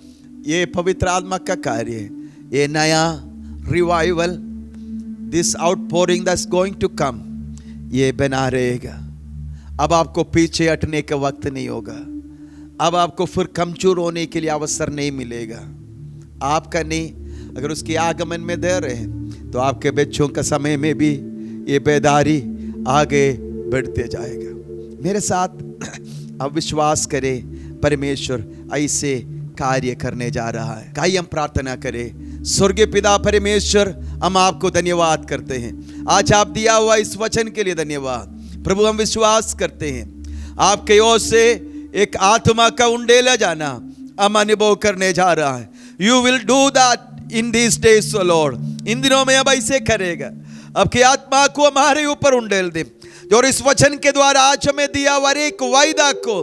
S4: ये पवित्र आत्मा का कार्य है, ये नया revival, this outpouring that's going to come, ये बना रहेगा। अब आपको पीछे हटने का वक्त नहीं होगा, अब आपको फिर कमजोर होने के लिए अवसर नहीं मिलेगा, आपका नहीं। अगर उसके आगमन में देर है तो आपके बच्चों का समय में भी ये बेदारी आगे बढ़ते जाएगा। मेरे साथ अब विश्वास करें, परमेश्वर ऐसे कार्य करने जा रहा है। आइए हम प्रार्थना करें। स्वर्गीय पिता परमेश्वर, हम आपको धन्यवाद करते हैं, आज आप दिया हुआ इस वचन के लिए धन्यवाद। प्रभु हम विश्वास करते हैं आपके ओर से एक आत्मा का उंडेला जाना हम अनुभव करने जा रहा है। You will do that in this days O Lord, इन दिनों में अब ऐसे करेगा। अब की आत्मा को हमारे ऊपर उंडेल दे, और इस वचन के द्वारा आज हमें दिया हुआ एक वायदा को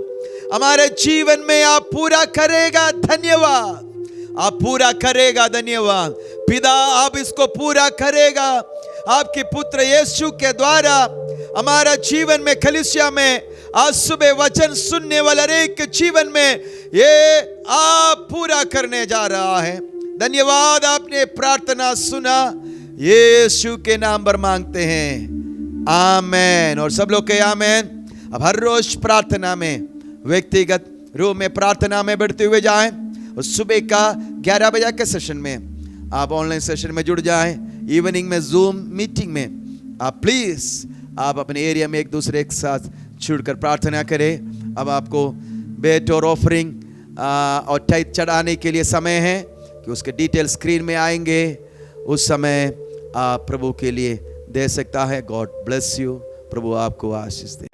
S4: हमारे जीवन में आप पूरा करेगा। धन्यवाद, आप पूरा करेगा। धन्यवाद पिता, आप इसको पूरा करेगा। आपके पुत्र यीशु के द्वारा हमारा जीवन में, कलीसिया में आज सुबह वचन सुनने वाला एक जीवन में ये आप पूरा करने जा रहा है। धन्यवाद, आपने प्रार्थना सुना, यीशु के नाम पर मांगते हैं, आमेन। और सब लोग कहे आमेन। अब हर रोज प्रार्थना में, व्यक्तिगत रूप में प्रार्थना में बढ़ते हुए जाएं, और सुबह का 11 बजे के सेशन में आप ऑनलाइन सेशन में जुड़ जाएं, इवनिंग में जूम मीटिंग में आप प्लीज आप अपने एरिया में एक दूसरे के साथ जुड़कर प्रार्थना करें। अब आपको बेट और ऑफरिंग और टाइट चढ़ाने के लिए समय है कि उसके डिटेल स्क्रीन में आएंगे, उस समय आप प्रभु के लिए दे सकता है। गॉड ब्लेस यू, प्रभु आपको आशीष दे।